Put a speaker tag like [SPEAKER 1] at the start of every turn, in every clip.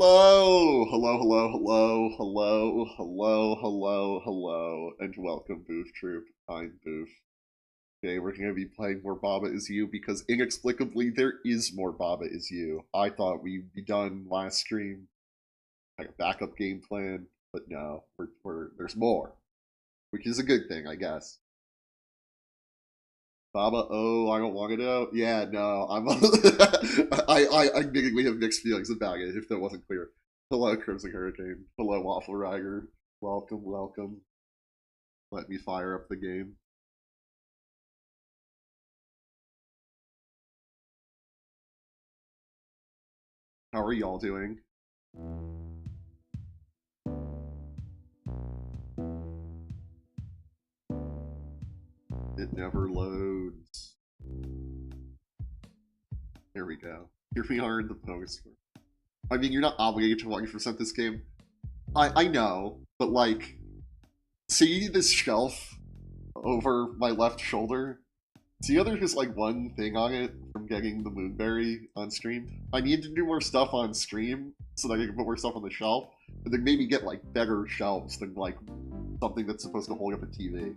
[SPEAKER 1] Hello! Hello, hello, hello, hello, hello, hello, hello, and welcome, Booth Troop. I'm Booth. Today we're going to be playing more Baba Is You because inexplicably there is more Baba Is You. I thought we'd be done last stream, like a backup game plan, but no, there's more, which is a good thing, I guess. Baba, oh, I don't want to know. Yeah, no, I admittedly have mixed feelings about it, if that wasn't clear. Hello, Crimson Hurricane. Hello, Waffle Rider. Welcome, welcome. Let me fire up the game. How are y'all doing? It never loads. Here we go. Here we are in the post. I mean, you're not obligated to 1% this game. I know, but like, see this shelf over my left shoulder? See how there's just like one thing on it from getting the Moonberry on stream? I need to do more stuff on stream so that I can put more stuff on the shelf, and then maybe get like better shelves than like something that's supposed to hold up a TV.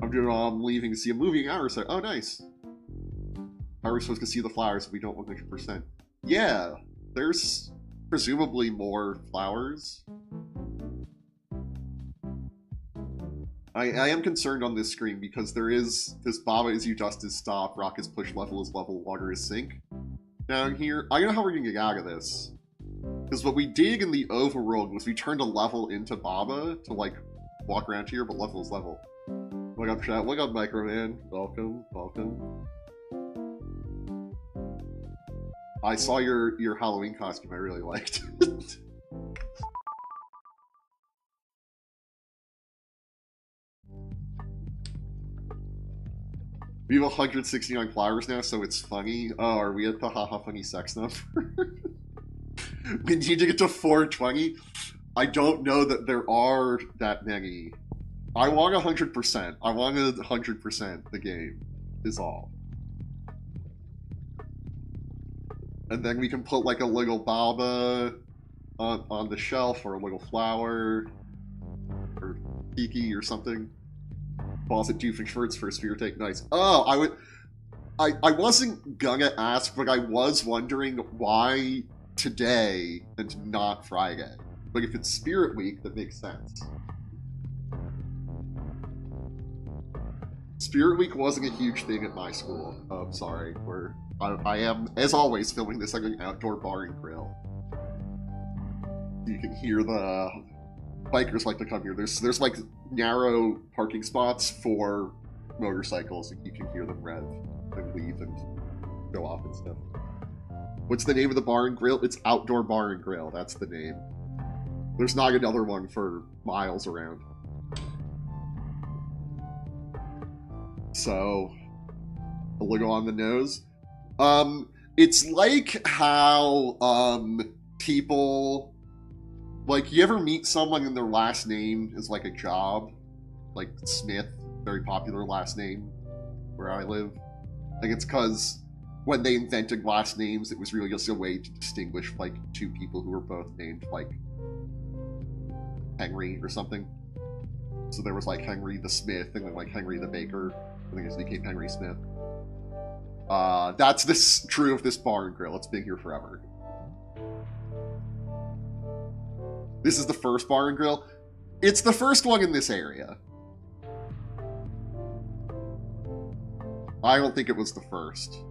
[SPEAKER 1] I'm leaving to see a movie in hours. Oh, nice. How are we supposed to see the flowers if we don't look 100%? Yeah, there's presumably more flowers. I am concerned on this screen because there is this Baba Is You Dust is Stop, Rock is Push, Level is Level, Water is Sink down here. I don't know how we're going to get out of this. Because what we did in the overworld was we turned a level into Baba to like walk around here, but level is level. What up, chat? What up, Microman? Welcome, welcome. I saw your Halloween costume. I really liked it. We have 169 flowers now, so it's funny. Oh, are we at the haha funny sex number? We need to get to 420. I don't know that there are that many. I want 100%. I wanted 100% the game, is all. And then we can put like a little Baba on the shelf, or a little flower, or Kiki or something. Closet Doofenshmirtz for a spear take. Nice. Oh, I wasn't gonna ask, but I was wondering why today and not Friday. But if it's Spirit Week, that makes sense. Spirit Week wasn't a huge thing at my school. Oh, I'm sorry. I am, as always, filming this like an outdoor bar and grill. You can hear the bikers like to come here. There's like narrow parking spots for motorcycles, and you can hear them rev and leave and go off and stuff. What's the name of the bar and grill? It's Outdoor Bar and Grill. That's the name. There's not another one for miles around. So, a little on the nose. It's like how people, like, you ever meet someone and their last name is like a job? Like Smith, very popular last name where I live. I think it's because when they invented last names, it was really just a way to distinguish like two people who were both named like Henry or something. So there was like Henry the Smith and then like Henry the Baker. I think it just became Henry Smith. That's true of this bar and grill. It's been here forever. This is the first bar and grill. It's the first one in this area. I don't think it was the first.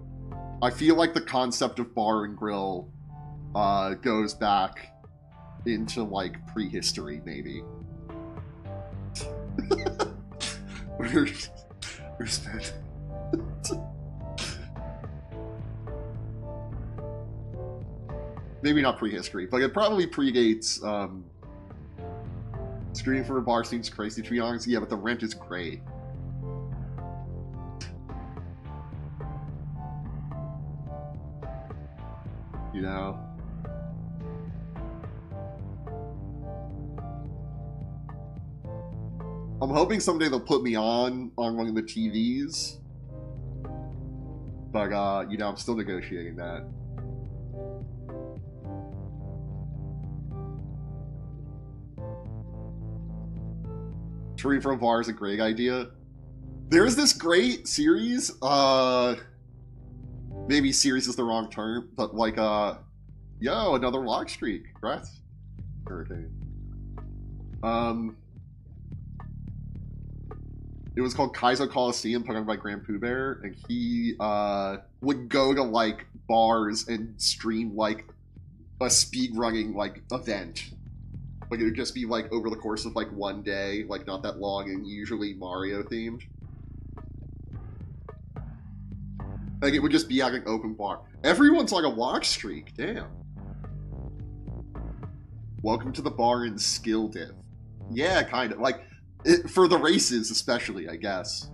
[SPEAKER 1] I feel like the concept of bar and grill goes back into like prehistory, maybe. Where's that? Maybe not prehistory, but it probably predates Screaming for a bar seems crazy, to be honest. Yeah, but the rent is great. You know? I'm hoping someday they'll put me on one of the TVs. But, you know, I'm still negotiating that. Touring from bar is a great idea. There's this great series, maybe series is the wrong term, but like, yo, another log streak. Congrats, Hurricane. It was called Kaizo Coliseum, put on by Grand Pooh Bear, and he, would go to, like, bars and stream, like, a speedrunning, like, event. Like, it would just be, like, over the course of, like, one day, like, not that long, and usually Mario-themed. Like, it would just be at an open bar. Everyone's like a watch streak, damn. Welcome to the bar in Skill Diff. Yeah, kind of. Like, for the races, especially, I guess.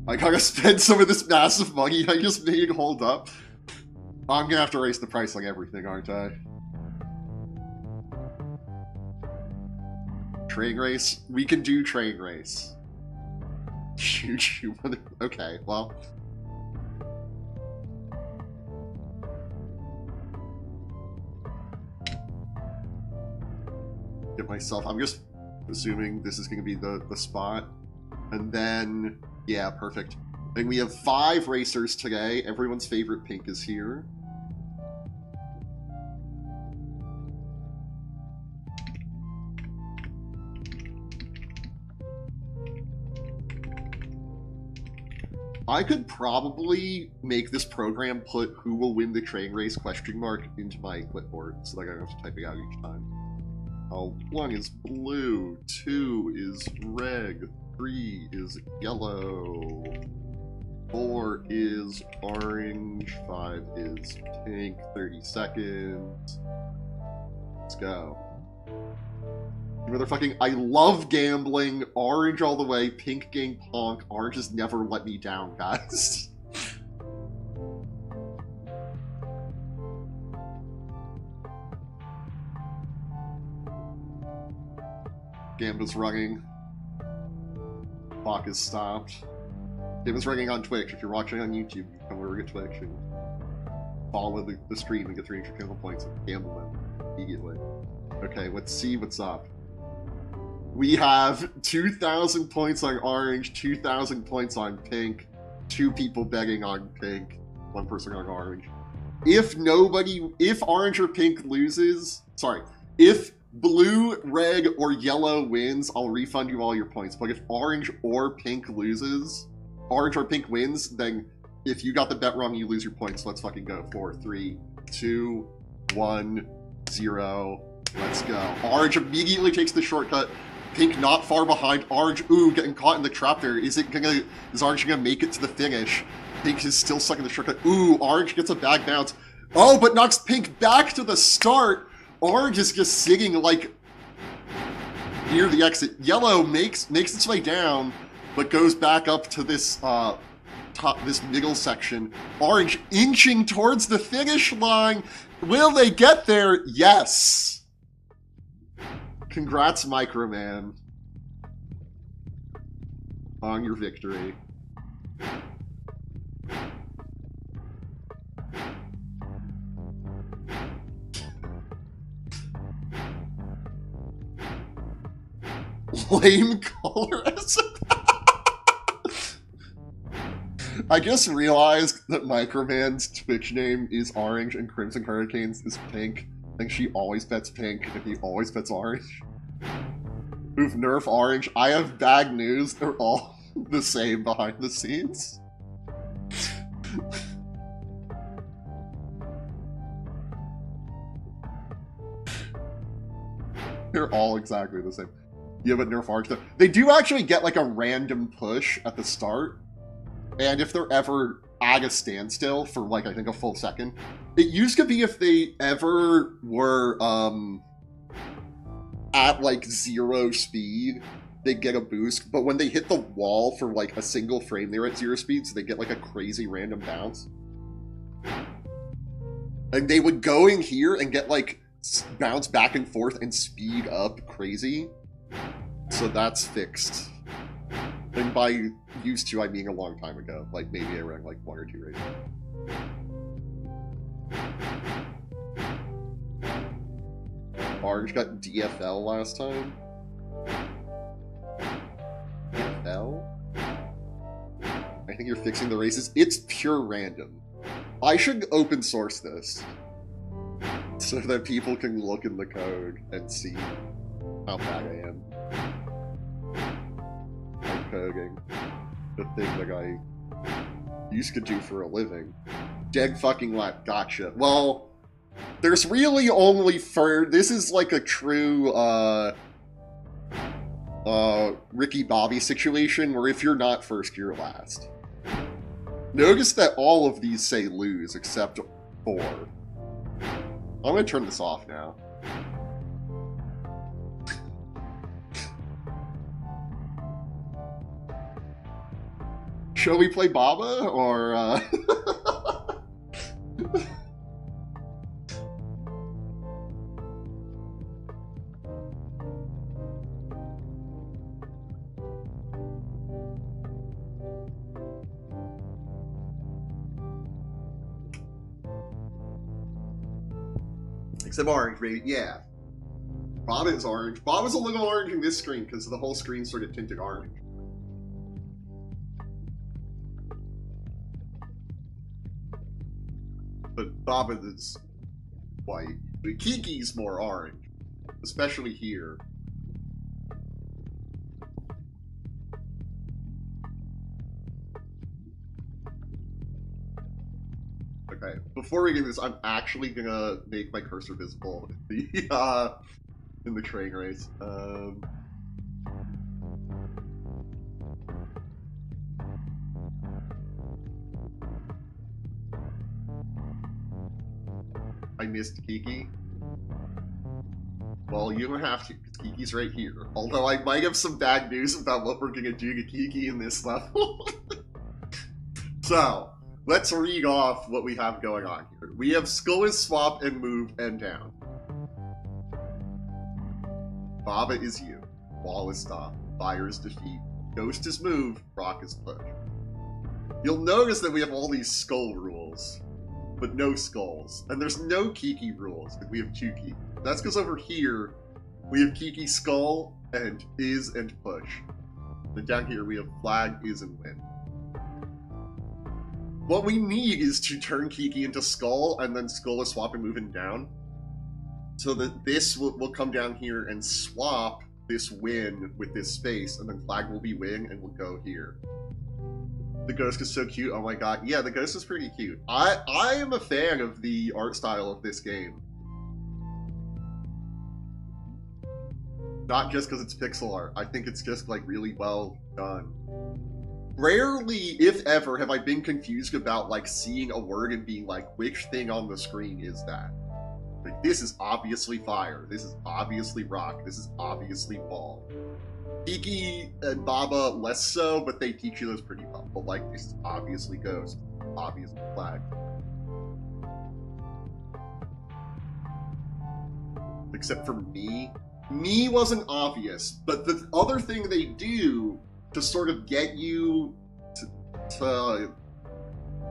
[SPEAKER 1] I gotta spend some of this massive money I just made hold up. I'm gonna have to raise the price like everything, aren't I? Train race? We can do train race. Shoot you. Okay, well. Get myself. I'm just assuming this is going to be the spot. And then, yeah, perfect. And we have 5 racers today. Everyone's favorite Pink is here. I could probably make this program put who will win the train race question mark into my clipboard so that I don't have to type it out each time. 1 is blue, 2 is red, 3 is yellow, 4 is orange, 5 is pink, 30 seconds. Let's go. Motherfucking, I love gambling. Orange all the way, pink gang punk. Orange has never let me down, guys. Gambler's running. Clock is stopped. Gambler's running on Twitch. If you're watching on YouTube, you can come over to Twitch and follow the stream and get 300 channel points and gamble them immediately. Okay, let's see what's up. We have 2,000 points on orange, 2,000 points on pink, 2 people betting on pink, 1 person on orange. If orange or pink loses, sorry, if blue, red, or yellow wins, I'll refund you all your points. But if orange or pink wins, then if you got the bet wrong, you lose your points. Let's fucking go. 4, 3, 2, 1, 0. Let's go. Orange immediately takes the shortcut. Pink not far behind. Orange, ooh, getting caught in the trap there. Is Orange gonna make it to the finish? Pink is still stuck in the shortcut. Ooh, Orange gets a bag bounce. Oh, but knocks Pink back to the start. Orange is just sitting like near the exit. Yellow makes its way down, but goes back up to this this middle section. Orange inching towards the finish line. Will they get there? Yes. Congrats, Microman, on your victory. Lame colorism. I just realized that Microman's Twitch name is Orange and Crimson Hurricanes is Pink. I think she always bets pink and he always bets orange. Oof, nerf orange. I have bad news. They're all the same behind the scenes. They're all exactly the same. Yeah, but nerf orange. They do actually get like a random push at the start. And if they're ever at a standstill for like, I think a full second. It used to be if they ever were at like 0 speed, they get a boost. But when they hit the wall for like a single frame, they're at 0 speed, so they get like a crazy random bounce. And they would go in here and get like bounce back and forth and speed up crazy. So that's fixed. And by used to, I mean a long time ago. Like, maybe around, like, 1 or 2 races. Orange got DFL last time. DFL? I think you're fixing the races. It's pure random. I should open source this so that people can look in the code and see how bad I am. I'm coding the thing that I used to do for a living. Dead fucking lap, gotcha. Well, there's really only this is like a true, Ricky Bobby situation where if you're not first, you're last. Notice that all of these say lose except 4. I'm gonna turn this off now. Shall we play Baba, or, Except orange, baby. Yeah. Baba is orange. Baba's a little orange in this screen because the whole screen's sort of tinted orange. But Baba is white. But Kiki's more orange. Especially here. Okay, before we get this, I'm actually gonna make my cursor visible in the train race. I missed Kiki. Well, you don't have to, because Kiki's right here. Although I might have some bad news about what we're gonna do to Kiki in this level. So, let's read off what we have going on here. We have Skull is swap and move and down. Baba is you. Wall is stop. Fire is defeat. Ghost is move. Rock is push. You'll notice that we have all these skull rules, but no skulls. And there's no Kiki rules, but we have 2 Kiki. That's because over here, we have Kiki skull and is and push. And down here we have flag, is, and win. What we need is to turn Kiki into skull, and then skull is swap and moving down. So that this will come down here and swap this win with this space, and then flag will be win and will go here. The ghost is so cute. Oh my god. Yeah, the ghost is pretty cute. I am a fan of the art style of this game. Not just because it's pixel art. I think it's just, like, really well done. Rarely, if ever, have I been confused about, like, seeing a word and being like, which thing on the screen is that? Like, this is obviously fire. This is obviously rock. This is obviously wall. Kiki and Baba less so, but they teach you those pretty well. But, like, this is obviously ghost. Obviously flag. Except for me. Me wasn't obvious, but the other thing they do to sort of get you to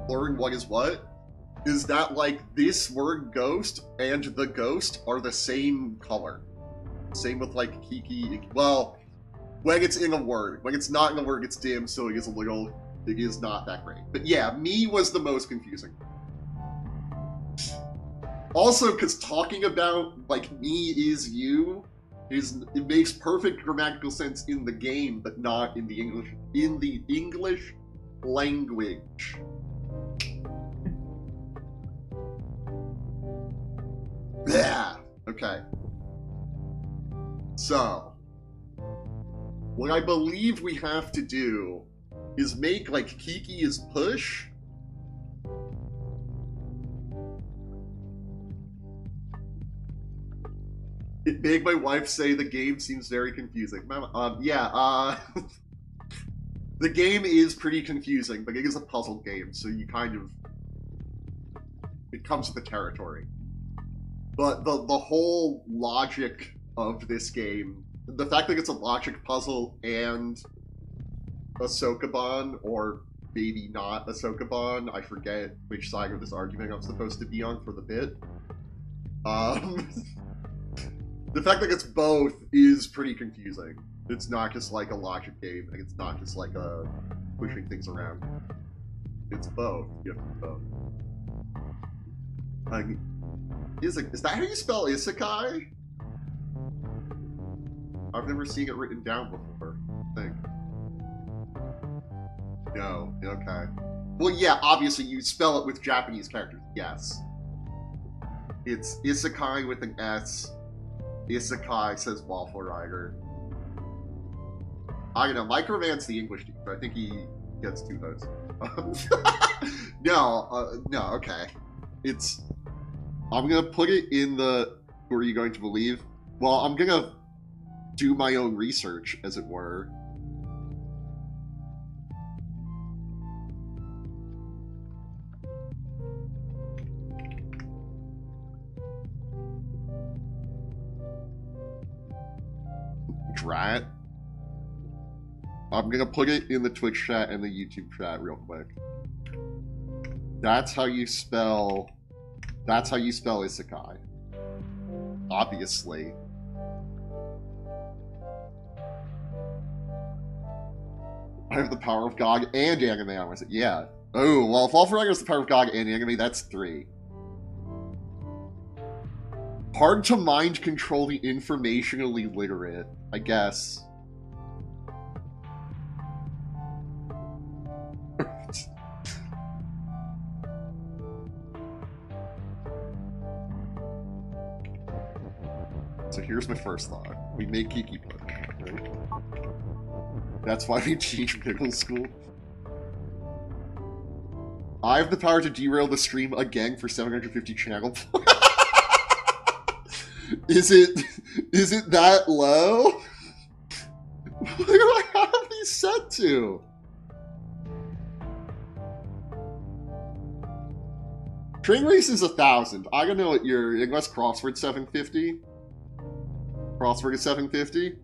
[SPEAKER 1] learn what is that, like, this word ghost and the ghost are the same color. Same with, like, Kiki. Well, when it's in a word. When it's not in a word, it's dim, so it is not that great. But yeah, me was the most confusing. Also, because talking about, like, me is you, it makes perfect grammatical sense in the game, but not in the English language. Yeah. Okay. So, what I believe we have to do is make, like, Kiki is push. It made my wife say the game seems very confusing. The game is pretty confusing, but it is a puzzle game, so you kind of... It comes with the territory. But the whole logic of this game, the fact that it's a logic puzzle and a Sokoban, or maybe not a Sokoban. I forget which side of this argument I'm supposed to be on for the bit. The fact that it's both is pretty confusing. It's not just like a logic game, and it's not just like a pushing things around. It's both. You have to do both. Is that how you spell isekai? I've never seen it written down before, I think. No, okay. Well, yeah, obviously you spell it with Japanese characters, yes. It's isekai with an S. Isekai, says Waffle Rider. I don't know, Microman's the English teacher. I think he gets 2 votes. No, okay. I'm gonna put it in the who are you going to believe? Well, I'm gonna do my own research, as it were. Drat. I'm gonna put it in the Twitch chat and the YouTube chat real quick. That's how you spell isekai. Obviously. I have the power of GOG and anime on myself. Yeah. Oh, well, if All for Rider has the power of GOG and anime, that's 3. Hard to mind control the informationally literate, I guess. So here's my first thought. We make Kiki Pudding, right? That's why we teach middle school. I have the power to derail the stream again for 750 channel points. Is it that low? What do I have these set to? Train race is 1,000. I don't know what your unless crossword 750. Crossword is 750.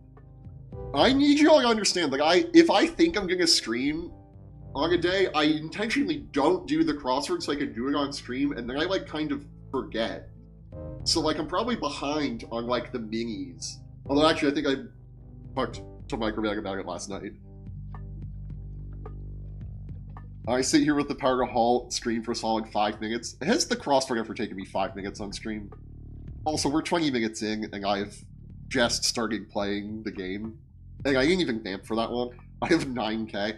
[SPEAKER 1] I need you all to understand, like, if I think I'm gonna stream on a day, I intentionally don't do the crossword so I can do it on stream, and then I, like, kind of forget. So, like, I'm probably behind on, like, the minis. Although, actually, I think I talked to Microman about it last night. I sit here with the power to halt stream for a solid 5 minutes. Has the crossword ever taken me 5 minutes on stream? Also, we're 20 minutes in, and I've just started playing the game. And I didn't even vamp for that long. I have 9k.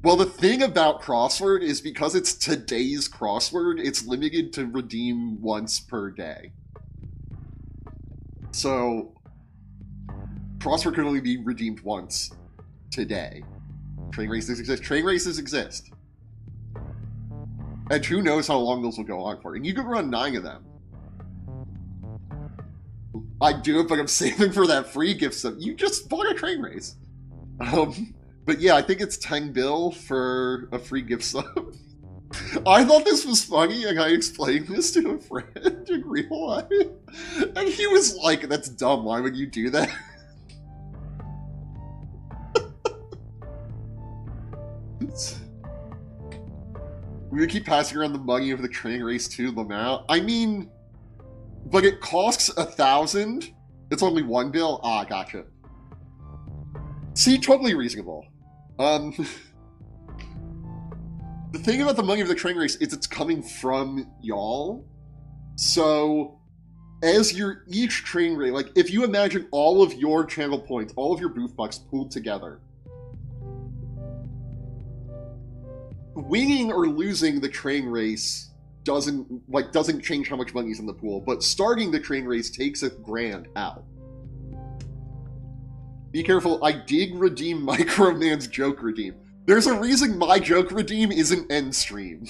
[SPEAKER 1] Well, the thing about crossword is because it's today's crossword, it's limited to redeem once per day. So, crossword can only be redeemed once today. Train races exist. Train races exist. And who knows how long those will go on for. And you could run 9 of them. I'd do it, but I'm saving for that free gift sub. You just bought a train race. But yeah, I think it's 10 bill for a free gift sub. I thought this was funny, and I explained this to a friend in real life. And he was like, that's dumb, why would you do that? We're gonna keep passing around the money of the train race to Lamau. I mean, but it costs 1,000. It's only 1 bill. Ah, gotcha. See, totally reasonable. The thing about the money of the train race is it's coming from y'all. So, as your each train race, like if you imagine all of your channel points, all of your booth bucks pooled together, winning or losing the train race doesn't change how much money's in the pool, but starting the train race takes $1,000 out. Be careful, I did redeem Microman's joke redeem. There's a reason my joke redeem isn't end stream.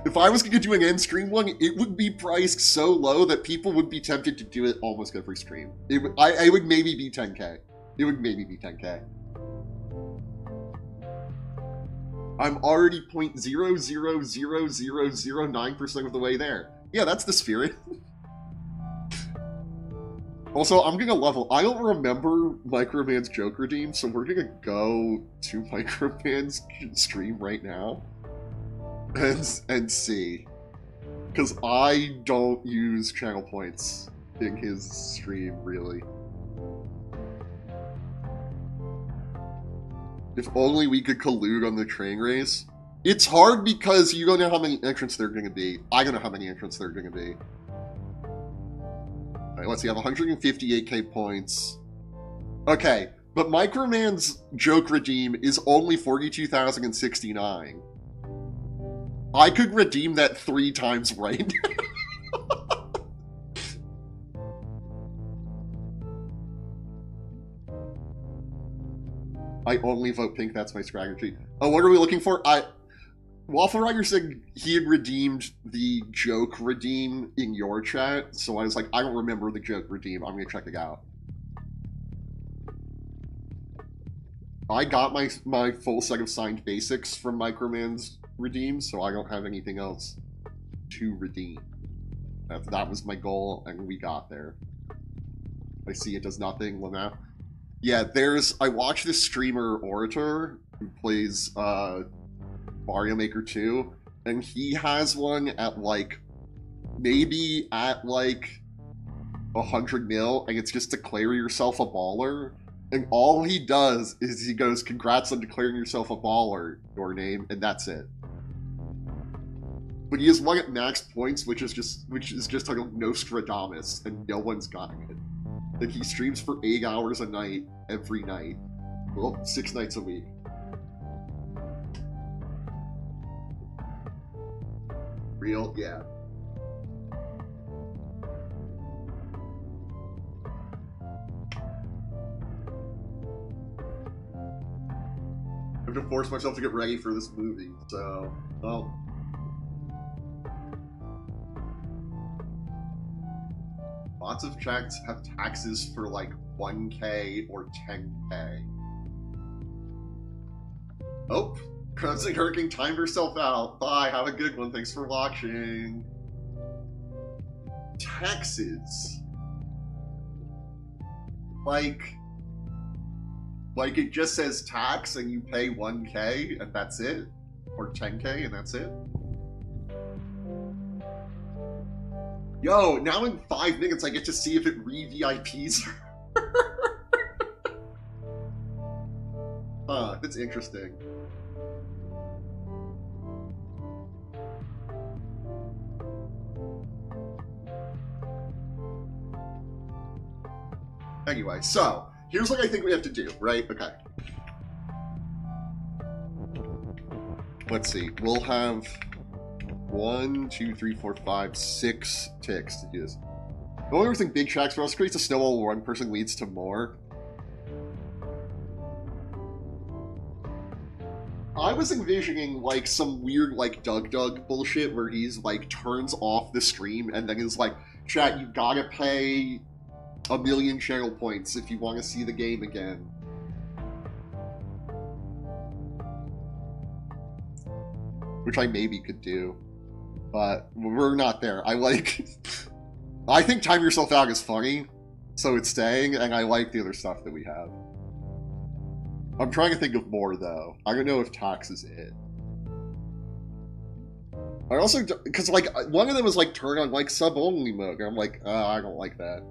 [SPEAKER 1] If I was going to do an end stream one, it would be priced so low that people would be tempted to do it almost every stream. It would maybe be 10k. It would maybe be 10k. I'm already 0.00009% of the way there. Yeah, that's the spirit. Also, I'm gonna level. I don't remember Microman's joke redeem, so we're gonna go to Microman's stream right now and see. Because I don't use channel points in his stream, really. If only we could collude on the train race. It's hard because you don't know how many entrants there are going to be. I don't know how many entrants there are going to be. Alright, let's see, I have 158k points. Okay, but Microman's joke redeem is only 42,069. I could redeem that 3 times right now. I only vote pink, that's my strategy. Oh, what are we looking for? Waffle Rider said he had redeemed the joke redeem in your chat, so I was like, I don't remember the joke redeem, I'm gonna check it out. I got my full set of signed basics from Microman's redeem, so I don't have anything else to redeem. That was my goal, and we got there. I see it does nothing, Lamau. Yeah, I watched this streamer, Orator, who plays, Mario Maker 2, and he has one at, like, maybe at, like, 100 mil, and it's just declare yourself a baller, and all he does is he goes, congrats on declaring yourself a baller, your name, and that's it. But he has one at max points, which is just like a Nostradamus, and no one's gotten it. Like, he streams for 8 hours a night, every night. Well, 6 nights a week. Real? Yeah. I have to force myself to get ready for this movie, so, well. Lots of checks have taxes for like 1k or 10k. Oh, Crimson Hurricane timed herself out. Bye, have a good one. Thanks for watching. Taxes. Like it just says tax and you pay 1k and that's it? Or 10k and that's it? Yo, now in 5 minutes I get to see if it re-VIPs her. Huh, that's interesting. Anyway, so, here's what I think we have to do, right? Okay. Let's see, we'll have 1, 2, 3, 4, 5, 6 ticks to do this. The only thing big tracks for us creates a snowball where one person leads to more. I was envisioning like some weird like Doug bullshit where he's like turns off the stream and then is like, chat, you gotta pay 1,000,000 channel points if you want to see the game again. Which I maybe could do. But we're not there. I think Time Yourself Out is funny, so it's staying, and I like the other stuff that we have. I'm trying to think of more, though. I don't know if Tax is it. I also, because, like, one of them was, like, turn on, like, sub-only mode, and I'm like, I don't like that.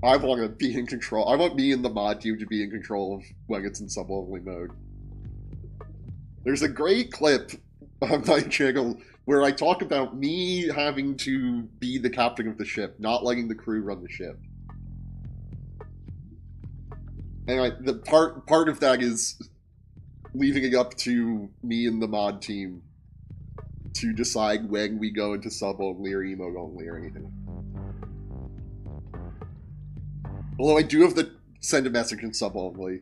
[SPEAKER 1] I want to be in control. I want me and the mod team to be in control of when it's in sub-only mode. There's a great clip on my channel where I talk about me having to be the captain of the ship, not letting the crew run the ship. And the part of that is leaving it up to me and the mod team to decide when we go into sub-only or emote only or anything. Although I do have to send a message in sub-only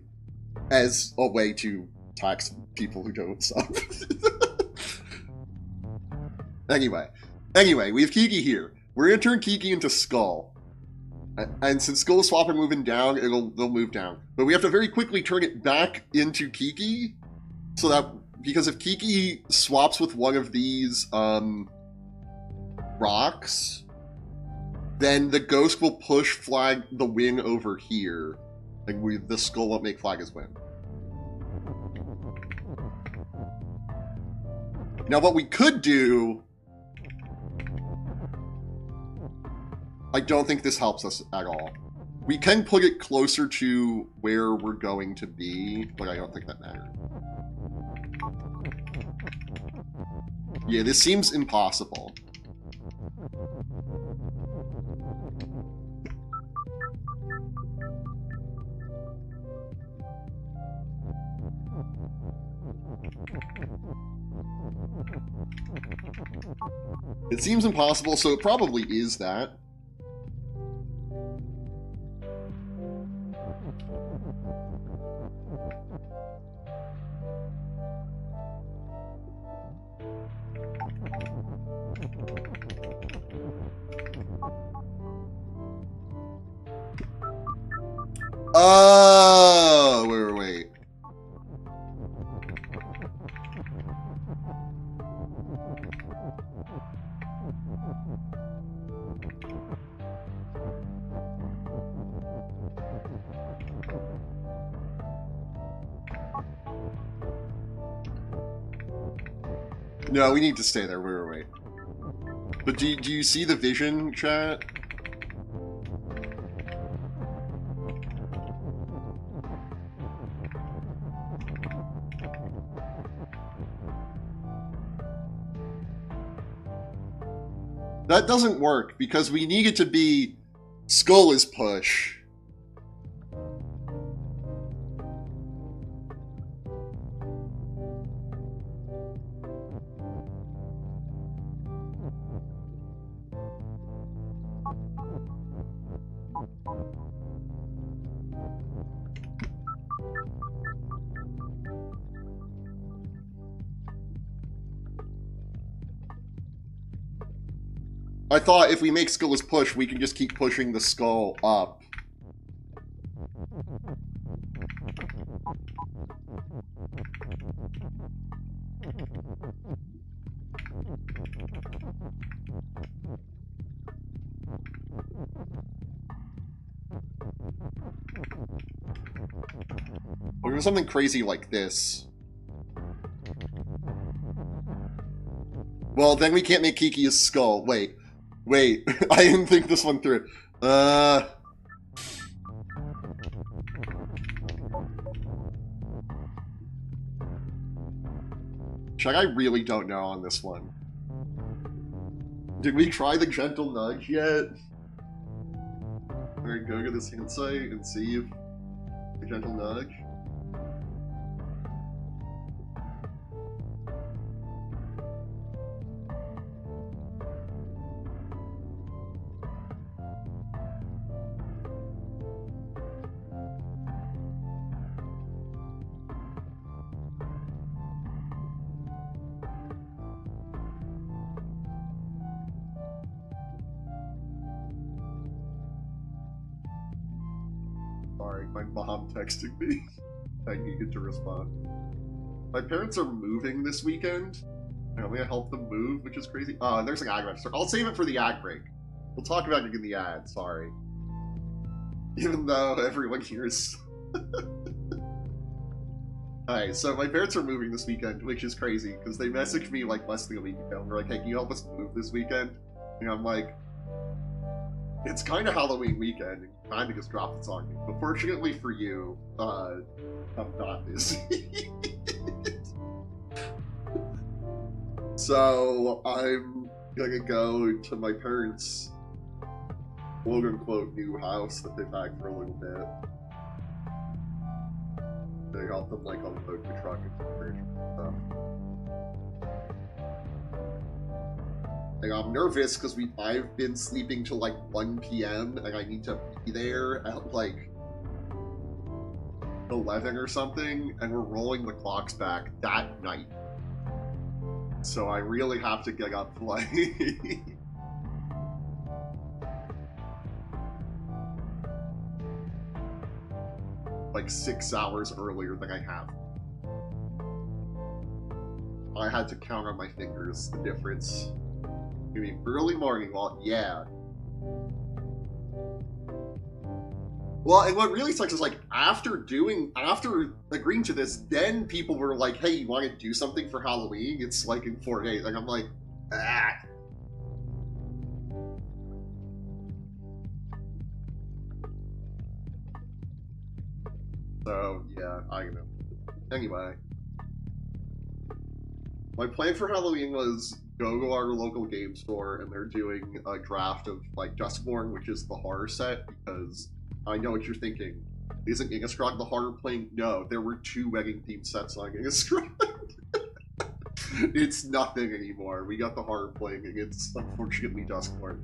[SPEAKER 1] as a way to tax people who don't sub. Anyway, we have Kiki here. We're gonna turn Kiki into Skull. And since Skull is swapping moving down, they'll move down. But we have to very quickly turn it back into Kiki, so that, because if Kiki swaps with one of these, rocks, then the ghost will push flag the wing over here, and the skull won't make flag as win. Now what we could do... I don't think this helps us at all. We can put it closer to where we're going to be, but I don't think that matters. Yeah, this seems impossible. It seems impossible, so it probably is that. Oh, wait. No, we need to stay there. Wait. But do you see the vision, chat? That doesn't work, because we need it to be skull is push. I thought if we make skull is push, we can just keep pushing the skull up. Or something crazy like this. Well, then we can't make Kiki a skull. Wait, I didn't think this one through. Chuck, I really don't know on this one. Did we try the gentle nudge yet? Alright, go to this insight and see if the gentle nudge. Sorry, my mom texted me. I needed to respond. My parents are moving this weekend. I'm gonna help them move, which is crazy. Oh, there's an ad register. I'll save it for the ad break. We'll talk about it in the ad, sorry. Even though everyone here is... Alright, so my parents are moving this weekend, which is crazy, because they messaged me like less than a week ago. They're like, hey, can you help us move this weekend? And I'm like, it's kind of Halloween weekend, and you kind of just dropped this on me. But fortunately for you, I'm not busy. So I'm gonna go to my parents' quote-unquote new house that they've had for a little bit. They help them like unload the truck and stuff. And I'm nervous because I've been sleeping till like 1 p.m. and I need to be there at like 11 or something, and we're rolling the clocks back that night. So I really have to get up like like 6 hours earlier than I have. I had to count on my fingers the difference. I mean, early morning, well, yeah. Well, and what really sucks is like after agreeing to this, then people were like, "Hey, you want to do something for Halloween? It's like in 4 days." Like I'm like, ah. So yeah, I know. Anyway, my plan for Halloween was go to our local game store, and they're doing a draft of like Duskborn, which is the horror set, because I know what you're thinking. Isn't Innistrad the horror plane? No, there were 2 wedding themed sets on Innistrad. It's nothing anymore. We got the horror playing, and it's unfortunately Duskborn.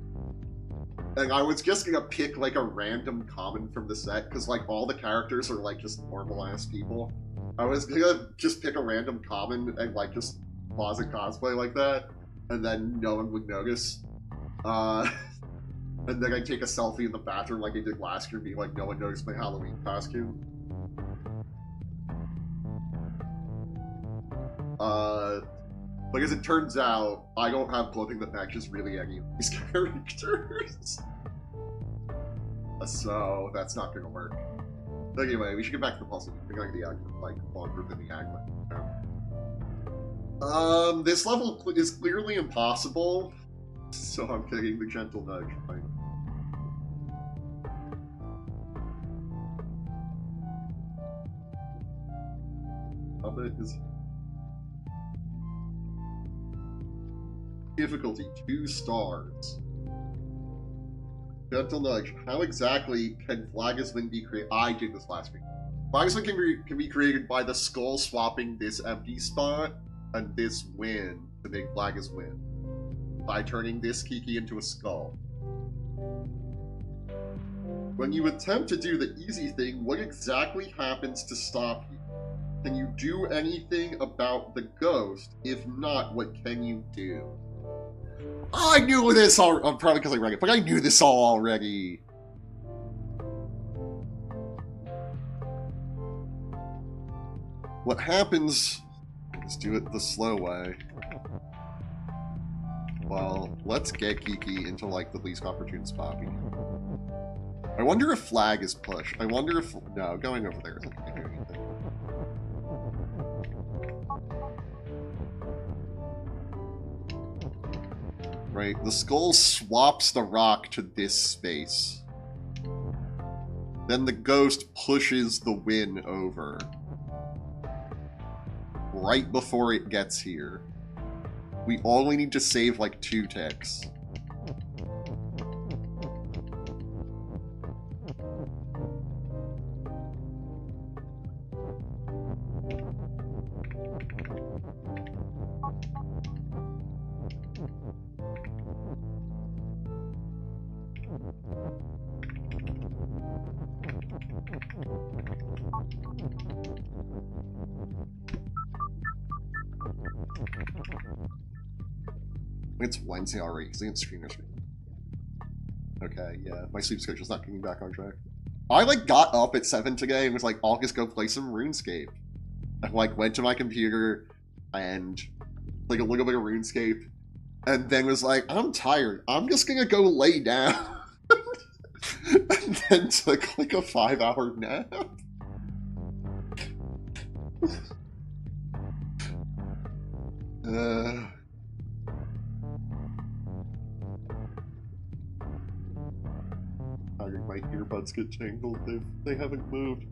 [SPEAKER 1] And I was just gonna pick like a random common from the set, because like all the characters are like just normal ass people. I was gonna just pick a random common and like just closet cosplay like that, and then no one would notice. And then I'd take a selfie in the bathroom like I did last year, being like, no one noticed my Halloween costume. But as it turns out, I don't have clothing that matches really any of these characters. So that's not gonna work. Anyway, we should get back to the puzzle. We're going to the act like longer than the act. This level is clearly impossible, so I'm getting the gentle nudge. It is difficulty 2 stars. Gentle nudge. How exactly can Phlogiston be created? I did this last week. Phlogiston can be created by the skull swapping this empty spot and this win to make Phlogiston win. By turning this Kiki into a skull. When you attempt to do the easy thing, what exactly happens to stop you? Can you do anything about the ghost? If not, what can you do? I knew this all. Probably because I read it, but I knew this all already. What happens? Let's do it the slow way. Well, let's get Kiki into like the least opportune spot. I wonder if flag is push. I wonder if no, going over there isn't going to do anything. Right, the skull swaps the rock to this space. Then the ghost pushes the win over. Right before it gets here. We only need to save like 2 ticks. It's Wednesday already, because I didn't stream yesterday. Okay, yeah, my sleep schedule's not getting back on track. I, like, got up at 7 today and was like, I'll just go play some RuneScape. I, like, went to my computer and, like, a little bit of RuneScape, and then was like, I'm tired. I'm just gonna go lay down. And then took, like, a 5-hour nap. My earbuds get tangled. They haven't moved.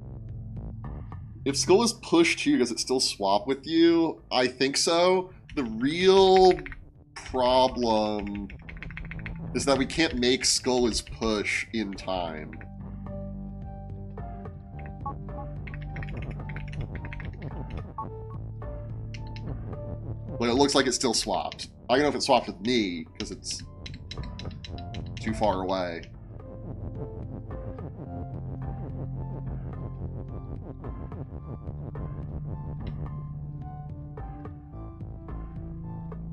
[SPEAKER 1] If skull is pushed here, does it still swap with you? I think so. The real problem is that we can't make skull is push in time. But it looks like it still swapped. I don't know if it swapped with me, because it's too far away.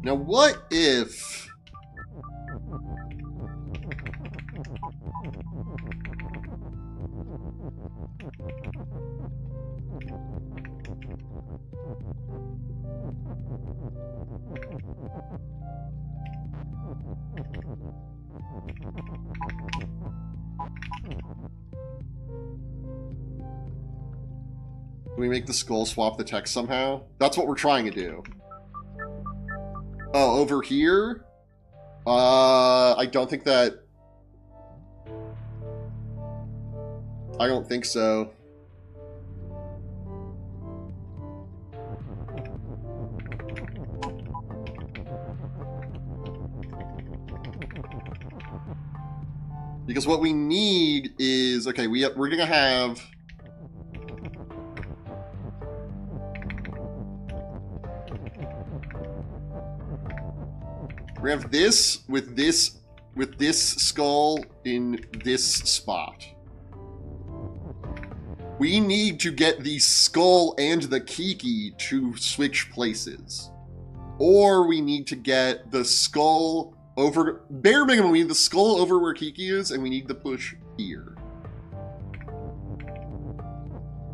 [SPEAKER 1] Now, what if... Can we make the skull swap the text somehow? That's what we're trying to do. Oh, over here? I don't think that... I don't think so. Because what we need is... Okay, we're gonna have... We have this with this skull in this spot. We need to get the skull and the Kiki to switch places. Or we need to get the skull over... Bare minimum, we need the skull over where Kiki is, and we need the push here.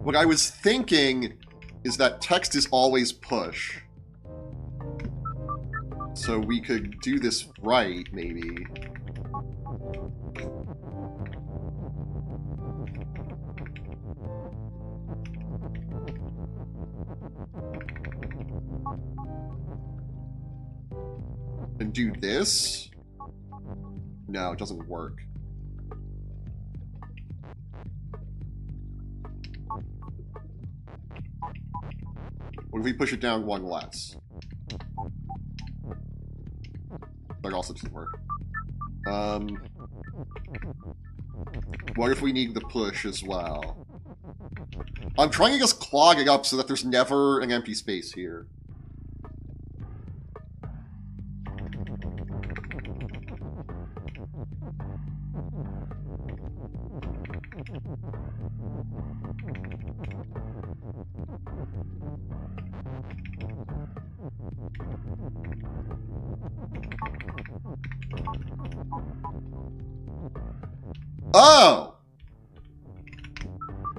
[SPEAKER 1] What I was thinking is that text is always push. So we could do this right, maybe. And do this? No, it doesn't work. What if we push it down one less? That also doesn't work. What if we need the push as well? I'm trying to just clog it up so that there's never an empty space here. Oh!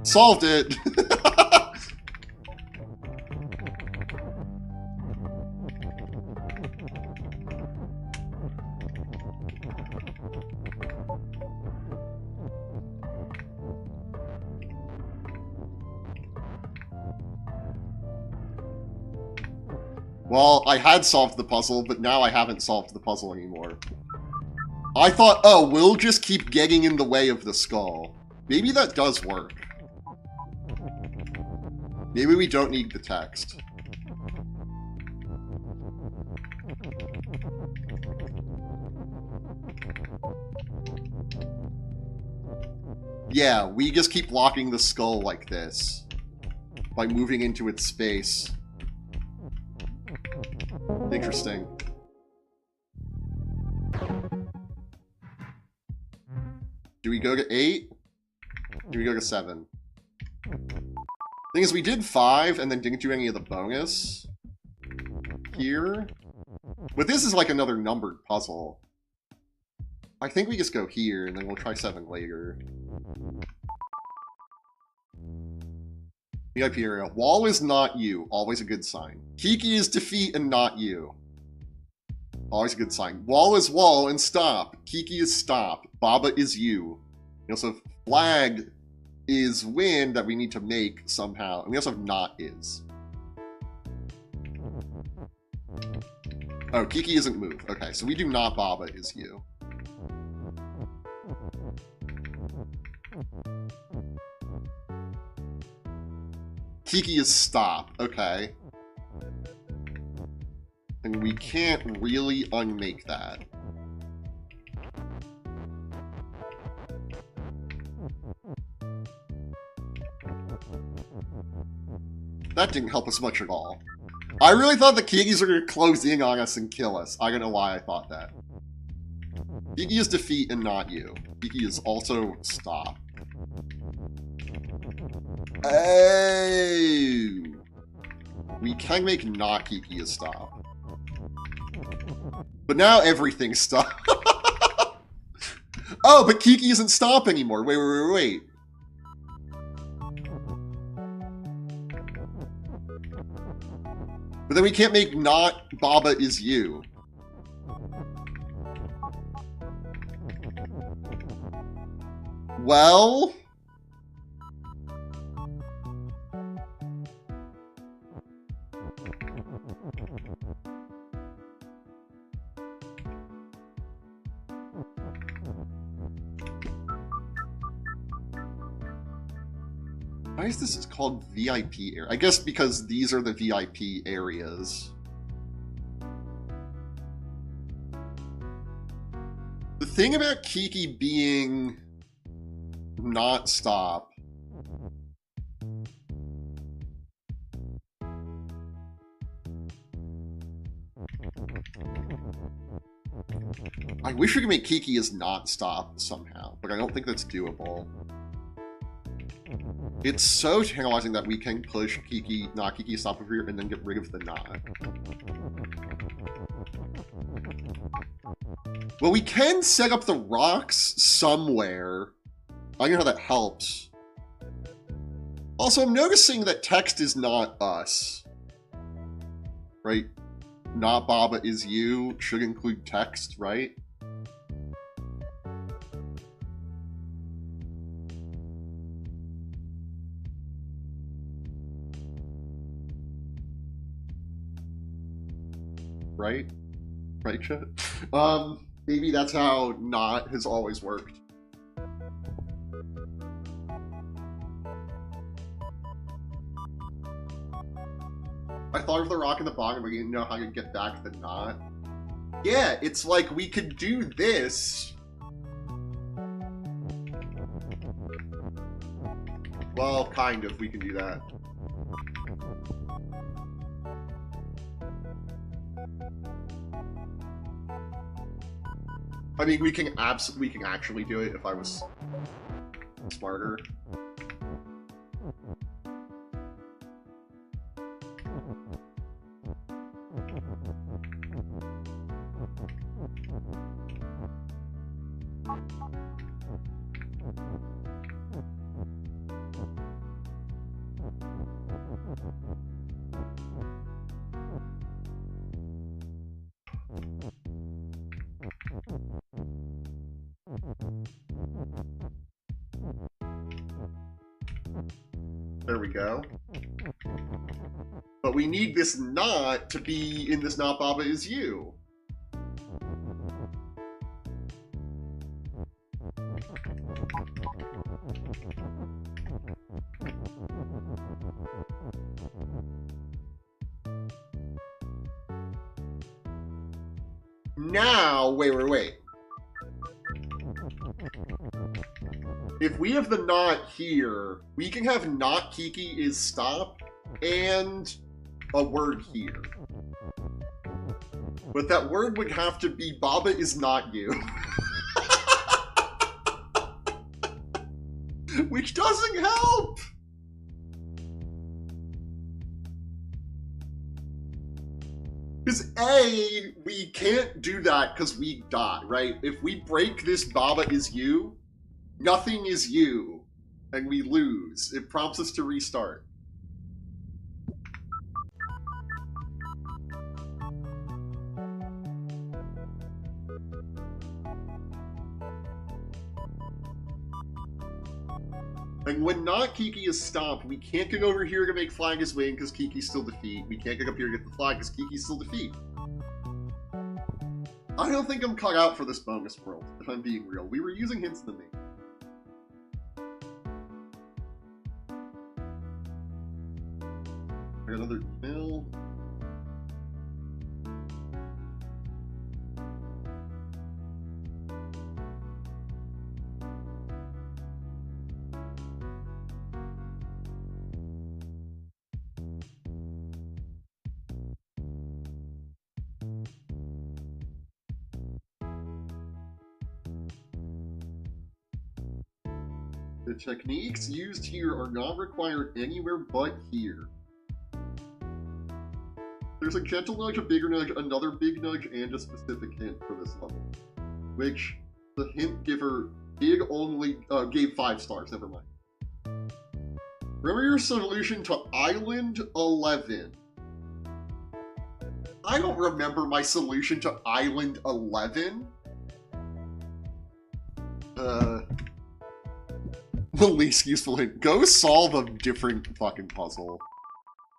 [SPEAKER 1] Solved it! Well, I had solved the puzzle, but now I haven't solved the puzzle anymore. I thought, oh, we'll just keep getting in the way of the skull. Maybe that does work. Maybe we don't need the text. Yeah, we just keep blocking the skull like this. By moving into its space. Interesting. Do we go to 8? Do we go to 7? Thing is, we did 5 and then didn't do any of the bonus here. But this is like another numbered puzzle. I think we just go here and then we'll try 7 later. VIP area. Wall is not you. Always a good sign. Kiki is defeat and not you. Always a good sign. Wall is wall and stop. Kiki is stop. Baba is you. We also have flag is win that we need to make somehow. And we also have not is. Oh, Kiki isn't move. Okay, so we do not Baba is you. Kiki is stop. Okay. And we can't really unmake that. That didn't help us much at all. I really thought the Kikis were going to close in on us and kill us. I don't know why I thought that. Kiki is defeat and not you. Kiki is also stop. Oh! We can make not Kiki a stop. But now everything's stop. Oh, but Kiki isn't stop anymore. Wait. But then we can't make not Baba is you. Well... Why is this called VIP area? I guess because these are the VIP areas. The thing about Kiki being not stop. I wish we could make Kiki as not stop somehow, but I don't think that's doable. It's so tantalizing that we can push Kiki, not Kiki, stop over here, and then get rid of the not. Well, we can set up the rocks somewhere. I don't know how that helps. Also, I'm noticing that text is not us. Right? Not Baba is you should include text, right? Right? Right, chat? Maybe that's how not has always worked. I thought of the rock in the bottom, but you didn't know how to get back the knot. Yeah, it's like we could do this. Well, kind of, we can do that. I mean, we can actually do it if I was smarter. There we go. But we need this knot to be in this Not Baba Is You. Now, wait. If we have the knot here, we can have not Kiki is stop and a word here. But that word would have to be Baba is not you. Which doesn't help! Because A, we can't do that because we die, right? If we break this Baba is you, nothing is you, and we lose. It prompts us to restart. And when not Kiki is stopped, we can't get over here to make flag is win because Kiki's still defeat. We can't get up here to get the flag because Kiki's still defeat. I don't think I'm cut out for this bonus world, if I'm being real. We were using hints in the main. I got another email. The techniques used here are not required anywhere but here. There's a gentle nudge, a bigger nudge, another big nudge, and a specific hint for this level. Which the hint giver gave 5 stars, never mind. Remember your solution to Island 11. I don't remember my solution to Island 11. The least useful hint. Go solve a different fucking puzzle.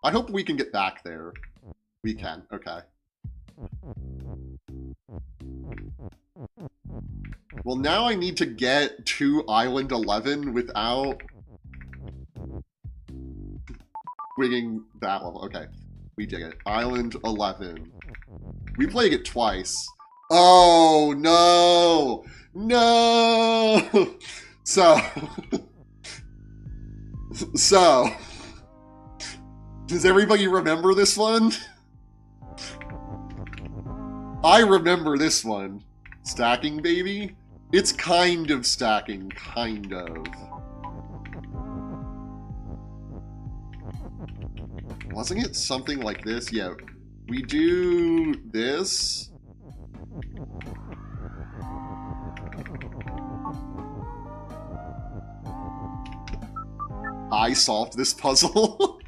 [SPEAKER 1] I hope we can get back there. We can, okay. Well, now I need to get to Island 11 without winning that level. Okay, we did it. Island 11. We played it twice. Oh, no! No! So... So... Does everybody remember this one? I remember this one. Stacking, baby? It's kind of stacking, kind of. Wasn't it something like this? Yeah. We do this. I solved this puzzle.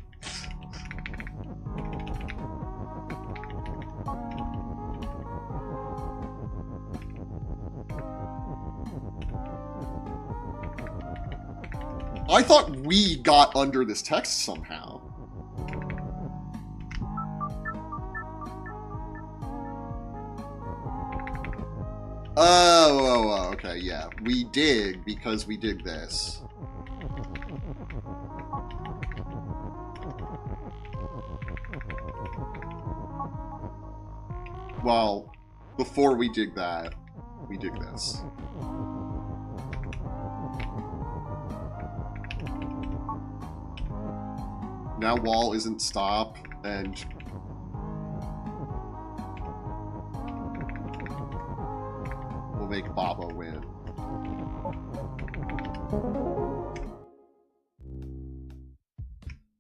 [SPEAKER 1] I thought we got under this text somehow. Oh, okay, yeah. We did because we did this. Well, before we did that, we did this. Now wall isn't stop, and... we'll make Baba win.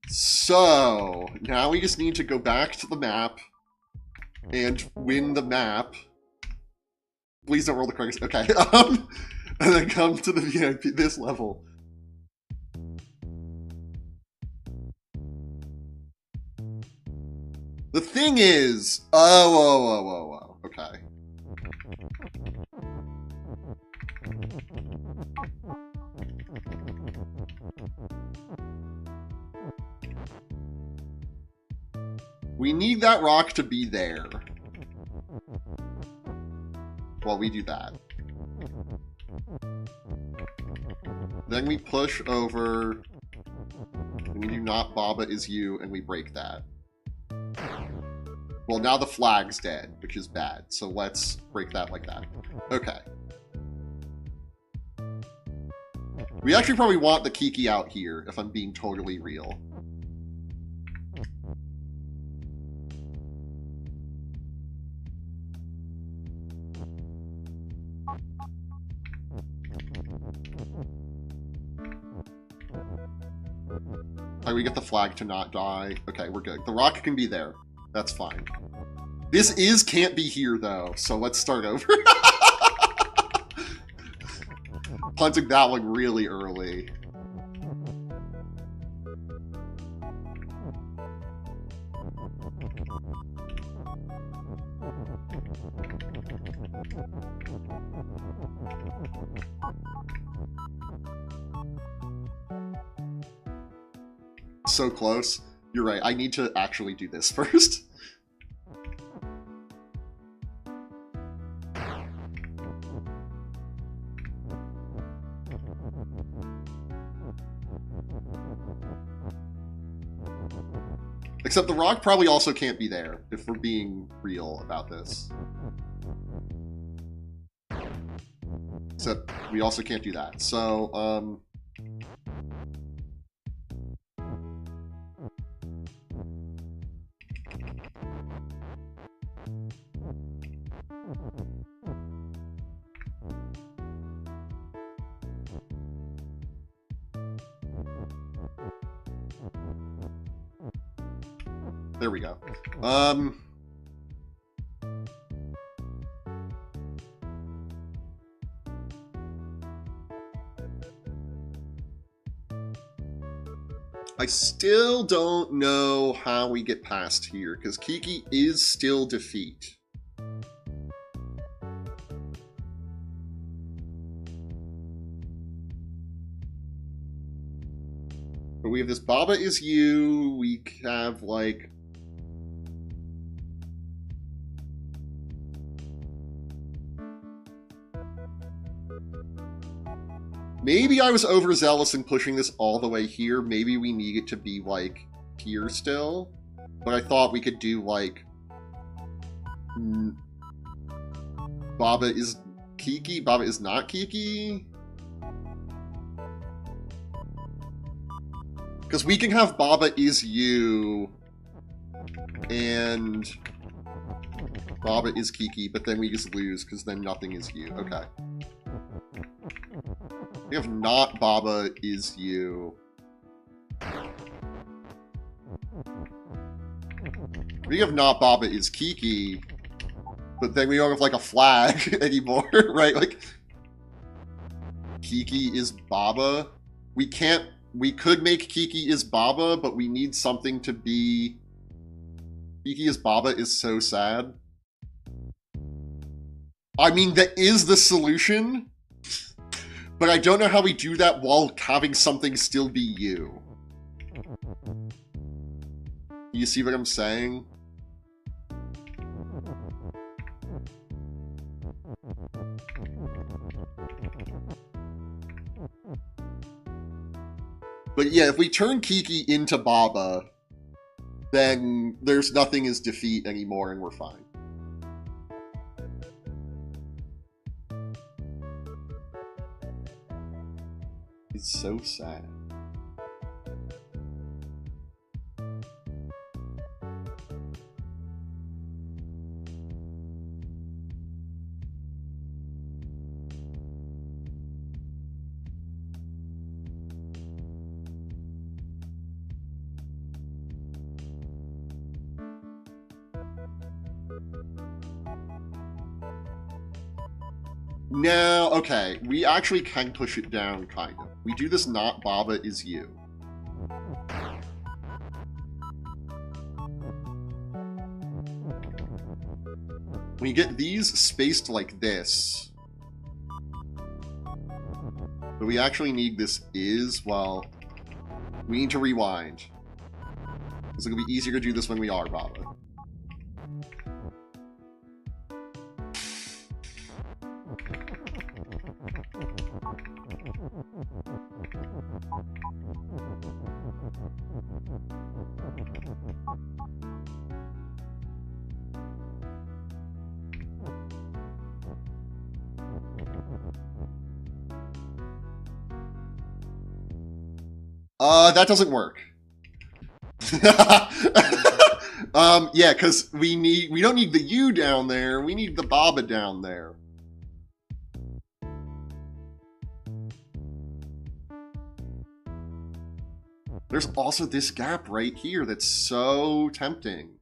[SPEAKER 1] So, now we just need to go back to the map and win the map. Please don't roll the correct... Okay, and then come to the VIP, this level. The thing is... Oh, okay. We need that rock to be there. While we do that. Then we push over. And we do not Baba is you, and we break that. Well, now the flag's dead, which is bad. So let's break that like that. Okay. We actually probably want the Kiki out here, if I'm being totally real. Like, we get the flag to not die. Okay, we're good. The rock can be there. That's fine. This is can't be here, though, so let's start over. Punting that one really early. So close. You're right. I need to actually do this first. Except the rock probably also can't be there, if we're being real about this. Except we also can't do that. So, there we go. I still don't know how we get past here, because Kiki is still defeat. But we have this Baba is you, we have, like... Maybe I was overzealous in pushing this all the way here. Maybe we need it to be, like, here still, but I thought we could do, like, Baba is Kiki, Baba is not Kiki? Because we can have Baba is you, and Baba is Kiki, but then we just lose, because then nothing is you. Okay. We have not Baba is you. We have not Baba is Kiki, but then we don't have, like, a flag anymore, right? Like, Kiki is Baba. We could make Kiki is Baba, but we need something to be... Kiki is Baba is so sad. I mean, that is the solution, but I don't know how we do that while having something still be you. You see what I'm saying? But yeah, if we turn Kiki into Baba, then there's nothing as defeat anymore and we're fine. It's so sad. No, okay, we actually can push it down, kind of. We do this not Baba is you. When you get these spaced like this, but we actually need this is, well, we need to rewind. It's going to be easier to do this when we are Baba. That doesn't work. Yeah, because we don't need the U down there, we need the Baba down there. There's also this gap right here that's so tempting.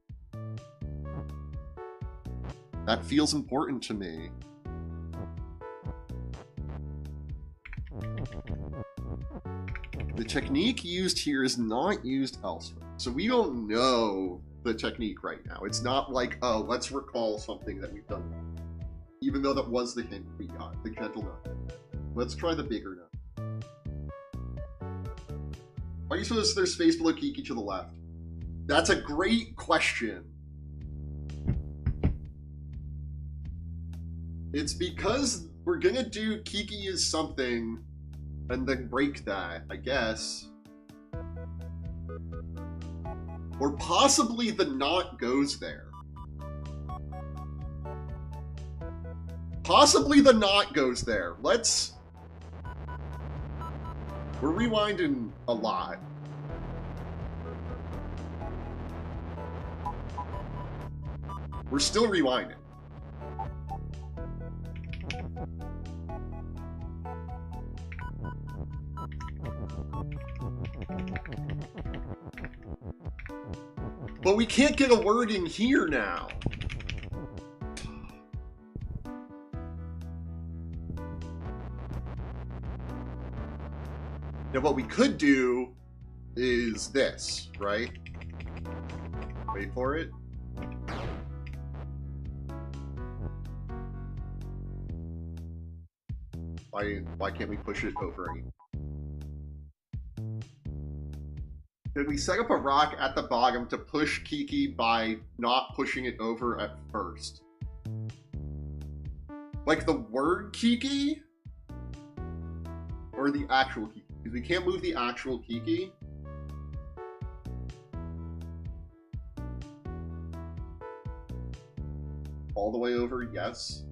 [SPEAKER 1] That feels important to me. The technique used here is not used elsewhere. So we don't know the technique right now. It's not like, oh, let's recall something that we've done. Even though that was the hint we got, the gentle nut. Let's try the bigger nut. Why are you supposed to there's space below Kiki to the left? That's a great question. It's because we're gonna do Kiki is something and then break that, I guess. Or possibly the knot goes there. Possibly the knot goes there. We're rewinding a lot. We're still rewinding. But we can't get a word in here now. Now what we could do is this, right? Wait for it. Why can't we push it over any? Could we set up a rock at the bottom to push Kiki by not pushing it over at first? Like the word Kiki? Or the actual Kiki? Because we can't move the actual Kiki. all the way over, yes.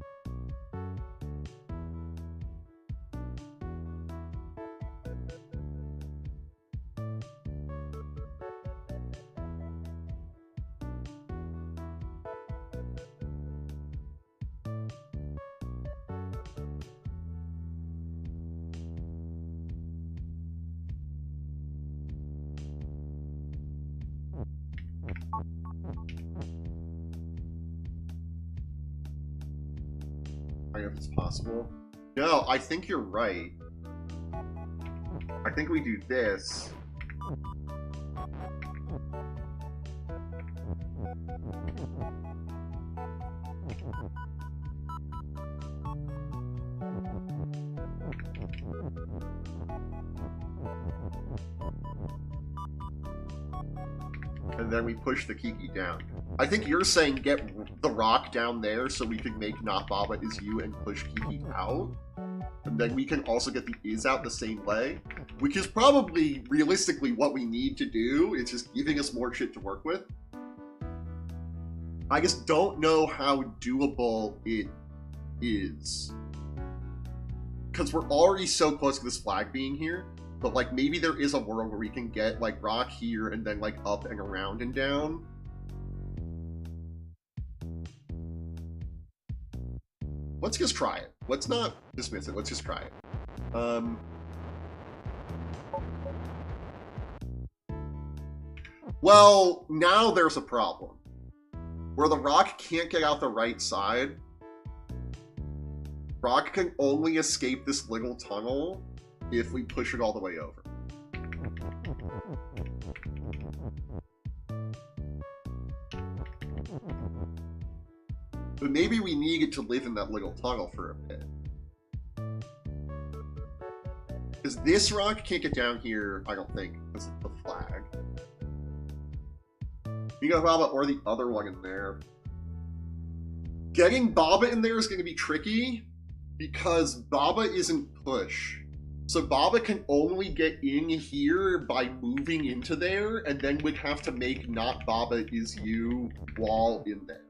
[SPEAKER 1] I don't know if it's possible. No, I think you're right. I think we do this. And then we push the Kiki down. I think you're saying get the rock down there so we can make Not Baba Is You and push Kiki out. And then we can also get the Is out the same way, which is probably realistically what we need to do. It's just giving us more shit to work with. I just don't know how doable it is. Because we're already so close to this flag being here. But, like, maybe there is a world where we can get, like, rock here and then, like, up and around and down. Let's just try it. Let's not dismiss it. Let's just try it. Well, now there's a problem. Where the rock can't get out the right side, rock can only escape this little tunnel if we push it all the way over. But maybe we need it to live in that little tunnel for a bit. Because this rock can't get down here, I don't think, because of the flag. You got Baba or the other one in there. Getting Baba in there is going to be tricky because Baba isn't push. So Baba can only get in here by moving into there, and then would have to make Not Baba Is You while in there.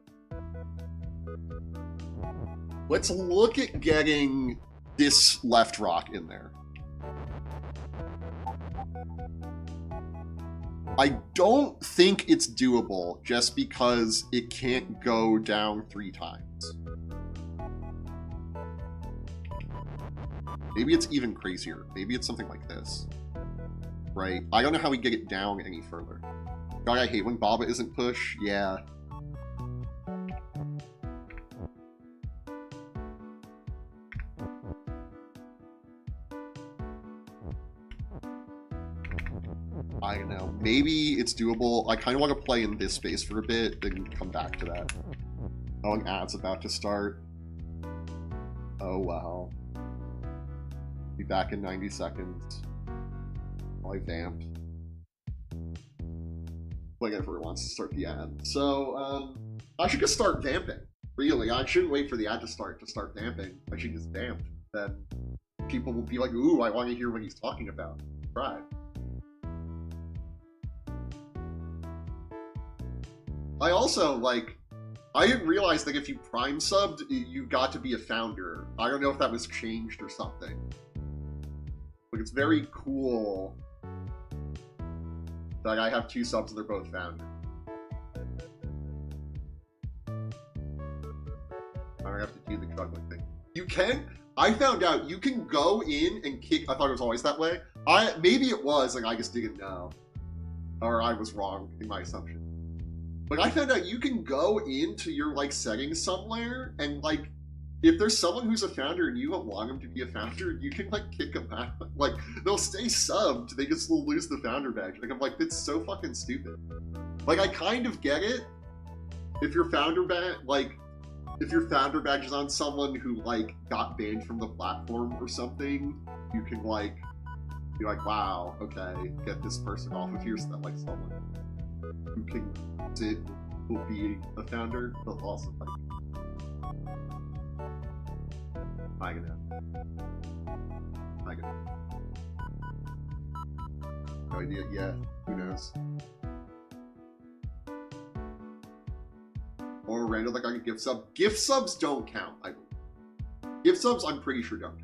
[SPEAKER 1] Let's look at getting this left rock in there. I don't think it's doable just because it can't go down 3 times. Maybe it's even crazier. Maybe it's something like this. Right? I don't know how we get it down any further. God, I hate when Baba isn't push. Yeah. I don't know. Maybe it's doable. I kind of want to play in this space for a bit, then come back to that. Oh, an ad's about to start. Oh, wow. Be back in 90 seconds. While I vamp. Whatever wants to start the ad. So, I should just start vamping. Really, I shouldn't wait for the ad to start vamping. I should just vamp. Then people will be like, ooh, I want to hear what he's talking about. Right. I also, like, I didn't realize that if you prime subbed, you got to be a founder. I don't know if that was changed or something. But it's very cool that I have 2 subs and they're both founder. I don't have to do the juggling thing. You can? I found out you can go in and kick. I thought it was always that way. Maybe it was, like I just didn't know. Or I was wrong in my assumption. But I found out you can go into your, like, settings somewhere, and, like, if there's someone who's a founder and you don't want them to be a founder, you can, like, kick them out. Like, they'll stay subbed, they just will lose the founder badge. Like, I'm like, that's so fucking stupid. Like, I kind of get it. If your founder badge, like, if your founder badge is on someone who, like, got banned from the platform or something, you can, like, be like, wow, okay, get this person off of here so that, like, someone who can sit will be a founder, but also like I don't know. No idea. Yeah, who knows? Or or a rando that got a gift sub. Gift subs don't count, I believe. Gift subs, I'm pretty sure don't count.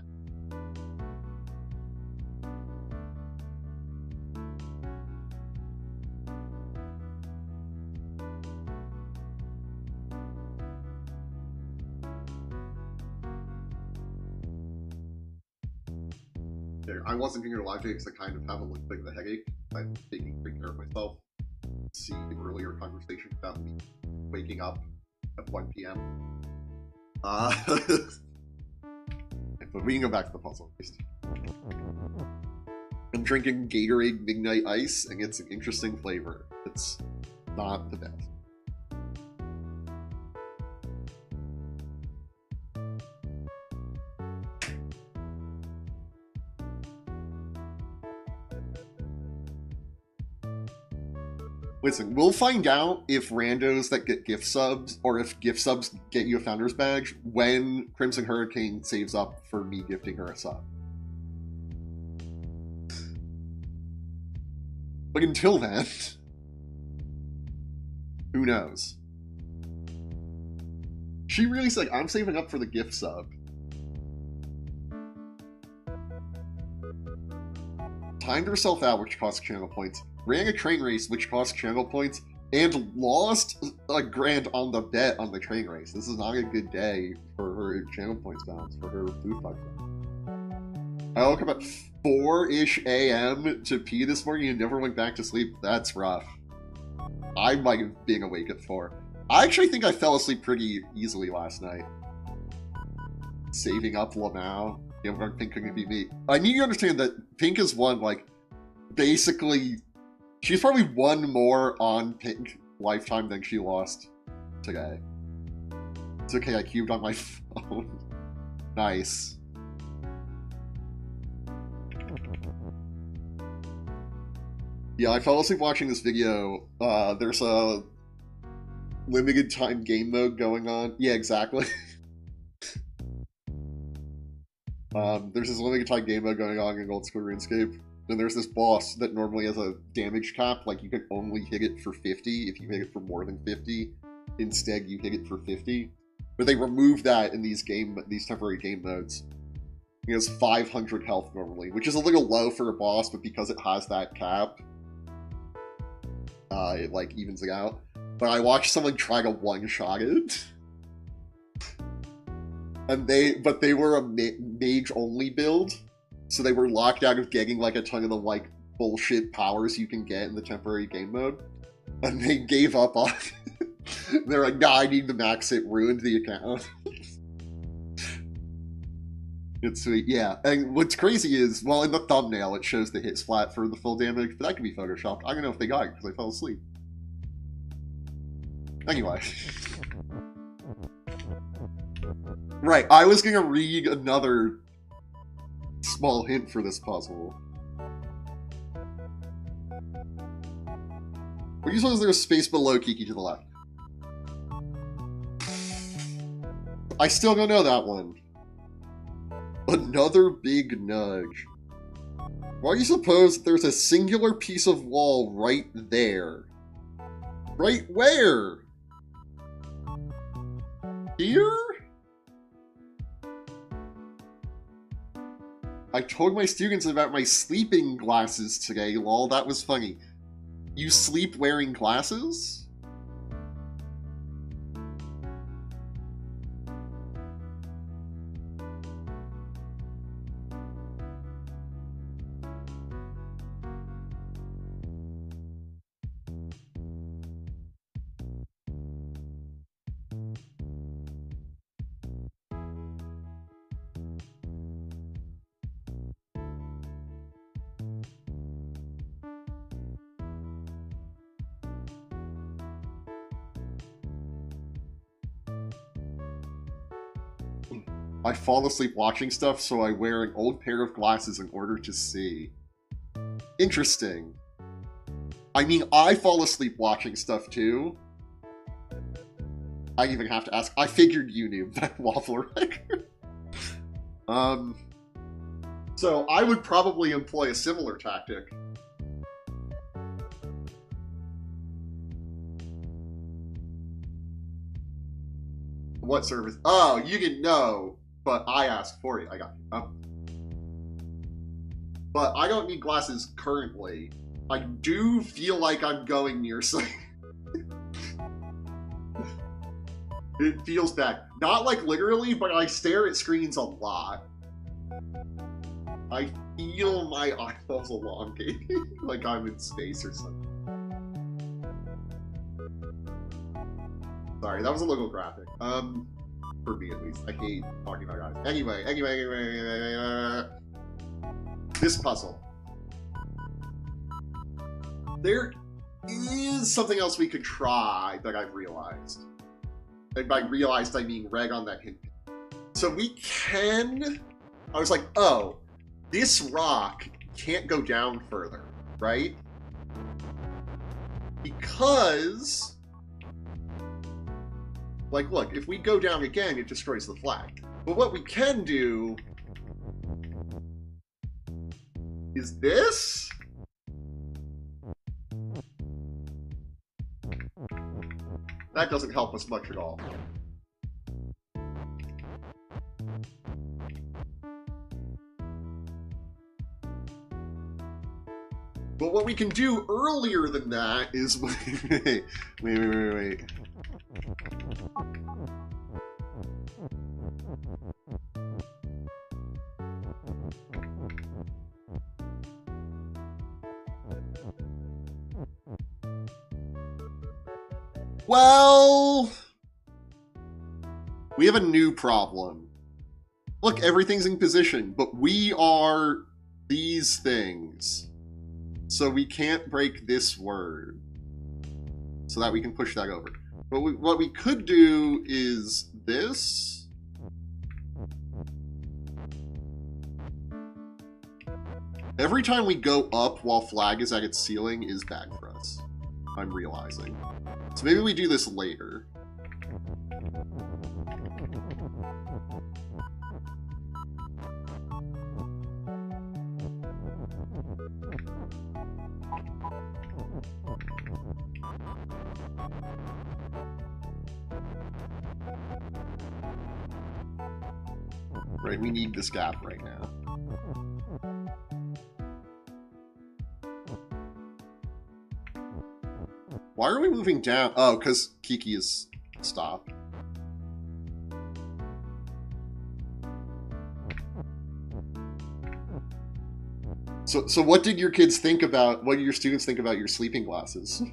[SPEAKER 1] There, I wasn't doing it live today because I kind of have a little bit of a headache. I'm taking great care of myself. See the earlier conversation about me waking up at 1 p.m. But we can go back to the puzzle. I'm drinking Gatorade Midnight Ice, and it's an interesting flavor. It's not the best. Listen, we'll find out if randos that get gift subs, or if gift subs get you a Founder's Badge, when Crimson Hurricane saves up for me gifting her a sub. But until then, who knows? She really said, I'm saving up for the gift sub. Timed herself out, which costs channel points. Ran a train race, which cost channel points, and lost a grand on the bet on the train race. This is not a good day for her channel points balance, for her booth box. I woke up at 4-ish a.m. to pee this morning and never went back to sleep. That's rough. I might have been awake at 4. I actually think I fell asleep pretty easily last night. Saving up Lamau. Yeah, Pink couldn't be me. I need you to understand that Pink has won, like, basically... She's probably won more on Pink Lifetime than she lost today. It's okay, I cubed on my phone. Nice. Yeah, I fell asleep watching this video. There's a limited time game mode going on. Yeah, exactly. There's this limited time game mode going on in Old School RuneScape. And there's this boss that normally has a damage cap, like you can only hit it for 50 if you hit it for more than 50. Instead, you hit it for 50. But they removed that in these temporary game modes. It has 500 health normally, which is a little low for a boss, but because it has that cap, it like evens it out. But I watched someone try to one-shot it. And they were a mage-only build. So they were locked out of getting like a ton of the like bullshit powers you can get in the temporary game mode. And they gave up on it. They're like, nah, I need to max it, ruined the account. It's sweet, yeah. And what's crazy is, well, in the thumbnail it shows the hit splat for the full damage, but that could be photoshopped. I don't know if they got it because I fell asleep. Anyway. Right, I was gonna read another small hint for this puzzle. What do you suppose there's a space below Kiki to the left? I still don't know that one. Another big nudge. Why do you suppose there's a singular piece of wall right there? Right where? Here? I told my students about my sleeping glasses today, lol, that was funny. You sleep wearing glasses? I fall asleep watching stuff, so I wear an old pair of glasses in order to see. Interesting. I mean, I fall asleep watching stuff too. I even have to ask. I figured you knew that waffle record. So I would probably employ a similar tactic. what service? Oh, you didn't know, but I asked for it. I got you. But I don't need glasses currently. I do feel like I'm going near sight. It feels bad. Not like literally, but I stare at screens a lot. I feel my eyeballs elongating, like I'm in space or something. Sorry, that was a little graphic. For me at least. I hate talking about eyes. Anyway. This puzzle. There is something else we could try that I've realized. And by realized, I mean reg on that hint. So we can... I was like, oh, this rock can't go down further, right? Because... like, look, if we go down again, it destroys the flag. But what we can do... is this? That doesn't help us much at all. But what we can do earlier than that is... wait. Well, we have a new problem. Look, everything's in position, but we are these things. So we can't break this word. So that we can push that over. But what we could do is this. Every time we go up while flag is at its ceiling is bad for us. I'm realizing. So maybe we do this later. Right, we need this gap right now. Why are we moving down? Oh, because Kiki is stopped. So what did your kids think about, what did your students think about your sleeping glasses?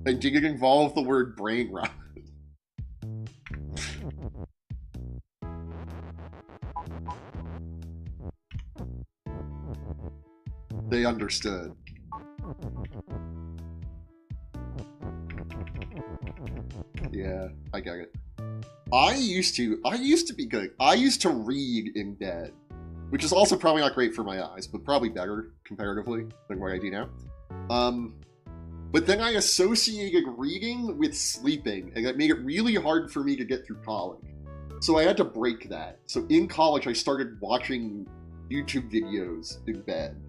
[SPEAKER 1] And did it involve the word brain rot? They understood. Yeah, I get it. I used to be good. I used to read in bed, which is also probably not great for my eyes, but probably better comparatively than what I do now. But then I associated reading with sleeping, and that made it really hard for me to get through college. So I had to break that. So in college, I started watching YouTube videos in bed.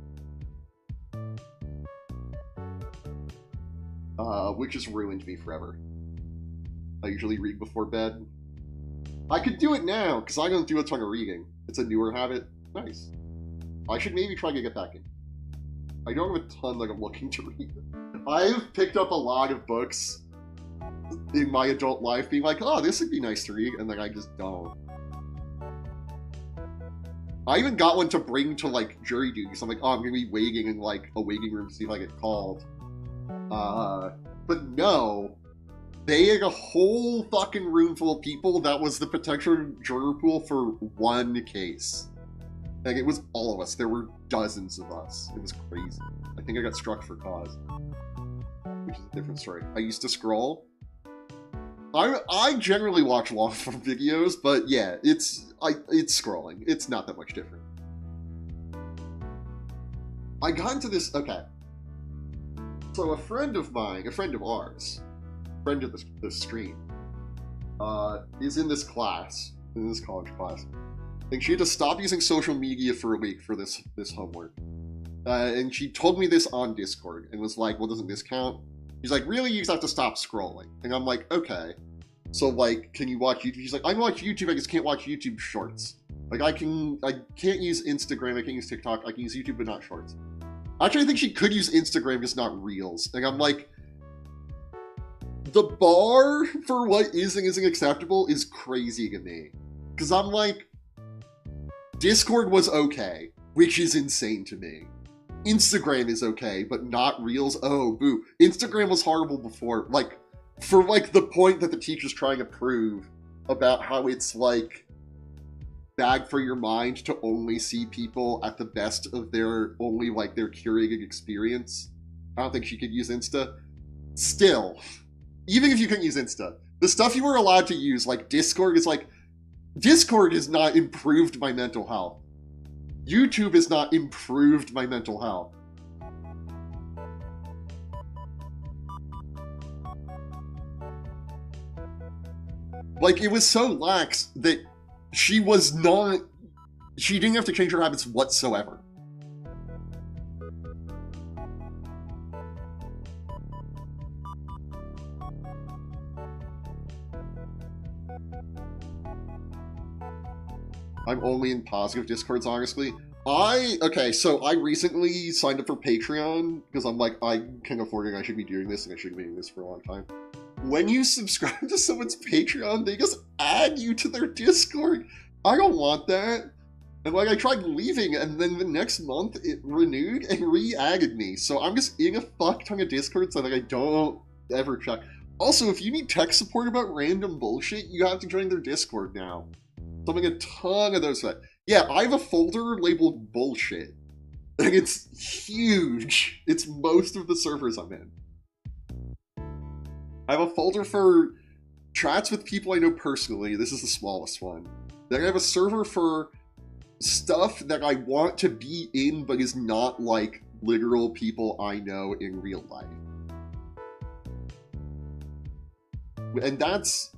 [SPEAKER 1] Which has ruined me forever. I usually read before bed. I could do it now, because I don't do a ton of reading. It's a newer habit. Nice. I should maybe try to get back in. I don't have a ton that I'm looking to read. I've picked up a lot of books in my adult life being like, oh, this would be nice to read, and then I just don't. I even got one to bring to, like, jury duty, so I'm like, oh, I'm gonna be waiting in, like, a waiting room to see if I get called. But no, they had a whole fucking room full of people that was the potential juror pool for one case. Like, it was all of us. There were dozens of us. It was crazy. I think I got struck for cause. Which is a different story. I used to scroll. I generally watch long form videos, but yeah, it's scrolling. It's not that much different. I got into this, okay. So a friend of mine, a friend of ours, friend of the stream, is in this class, in this college class. And she had to stop using social media for a week for this homework. And she told me this on Discord and was like, well, doesn't this count? She's like, really? You just have to stop scrolling. And I'm like, okay. So, like, can you watch YouTube? She's like, I can watch YouTube, I just can't watch YouTube Shorts. Like, I can't use Instagram, I can't use TikTok, I can use YouTube, but not Shorts. Actually, I think she could use Instagram, just not Reels. And I'm like, the bar for what is and isn't acceptable is crazy to me. Because I'm like, Discord was okay, which is insane to me. Instagram is okay, but not Reels. Oh, boo. Instagram was horrible before, like, for, like, the point that the teacher's trying to prove about how it's, like, bad for your mind to only see people at the best of their, only, like, their curated experience. I don't think she could use Insta. Still, even if you couldn't use Insta, the stuff you were allowed to use, like Discord, is like, Discord is not improved my mental health. YouTube is not improved my mental health. Like, it was so lax that she didn't have to change her habits whatsoever. I'm only in positive Discords, honestly. Okay, so I recently signed up for Patreon because I'm like, I can afford it, I should be doing this, and I should be doing this for a long time. When you subscribe to someone's Patreon, they just add you to their Discord. I don't want that. And like, I tried leaving, and then the next month it renewed and re-added me. So I'm just in a fuck ton of Discords that like, I don't ever check. Also, if you need tech support about random bullshit, you have to join their Discord now. So I'm getting a ton of those. Yeah, I have a folder labeled bullshit. And it's huge. It's most of the servers I'm in. I have a folder for chats with people I know personally. This is the smallest one. Then I have a server for stuff that I want to be in, but is not like literal people I know in real life. And that's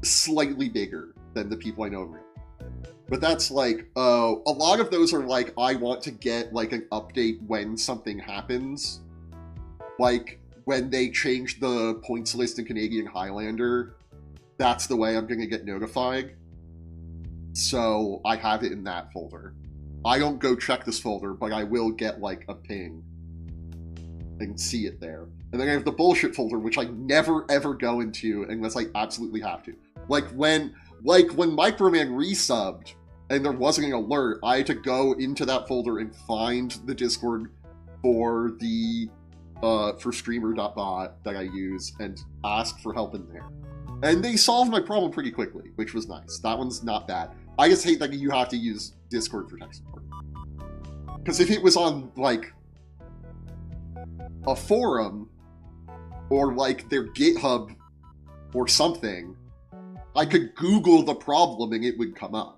[SPEAKER 1] slightly bigger than the people I know in real life. But that's like, a lot of those are like, I want to get like an update when something happens. Like, when they change the points list in Canadian Highlander, that's the way I'm going to get notified. So I have it in that folder. I don't go check this folder, but I will get like a ping and see it there. And then I have the bullshit folder, which I never ever go into unless I absolutely have to. Like when Microman resubbed and there wasn't an alert, I had to go into that folder and find the Discord for the for streamer.bot that I use and ask for help in there. And they solved my problem pretty quickly, which was nice. That one's not bad. I just hate that you have to use Discord for tech support. Because if it was on, like, a forum, or, like, their GitHub or something, I could Google the problem and it would come up.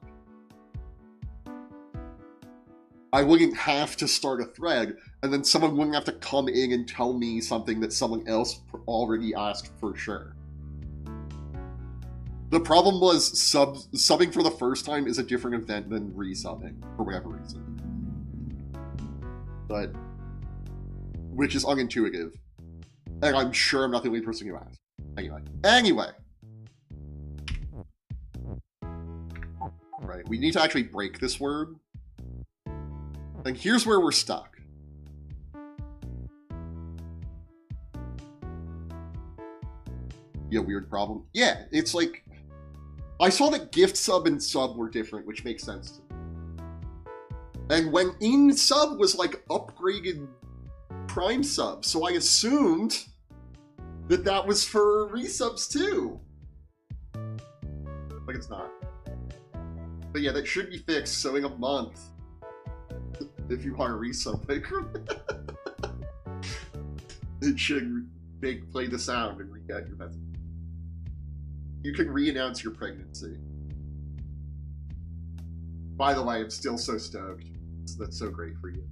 [SPEAKER 1] I wouldn't have to start a thread, and then someone wouldn't have to come in and tell me something that someone else already asked for sure. The problem was subbing for the first time is a different event than resubbing, for whatever reason. But, which is unintuitive. And I'm sure I'm not the only person who asked. Anyway. Right, we need to actually break this word. And here's where we're stuck. Yeah, weird problem. Yeah, it's like, I saw that gift sub and sub were different, which makes sense to me. And when in sub was like upgraded prime sub, so I assumed that that was for resubs too. Like it's not. But yeah, that should be fixed, so in a month, if you are a resub maker, it should play the sound and re-get your message. You can re-announce your pregnancy. By the way, I'm still so stoked. That's so great for you.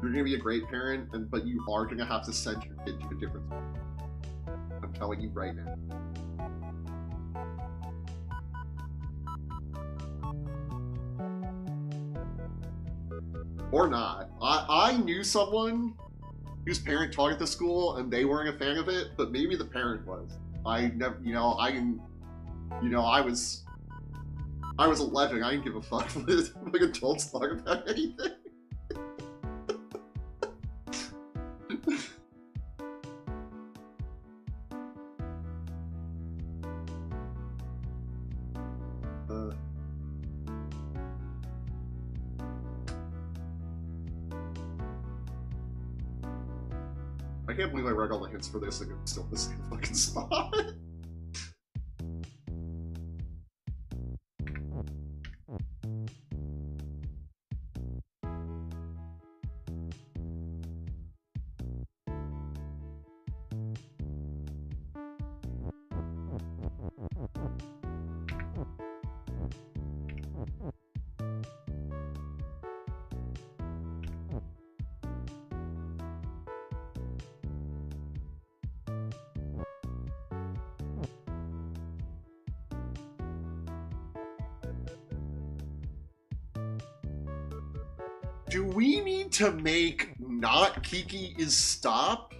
[SPEAKER 1] You're gonna be a great parent, but you are gonna have to send your kid to a different school. I'm telling you right now. Or not. I knew someone whose parent taught at the school, and they weren't a fan of it, but maybe the parent was. I never, I was 11. I didn't give a fuck what adults thought about anything. I can't believe I read all the hints for this and it's still in the same fucking spot. Do we need to make not Kiki is stop?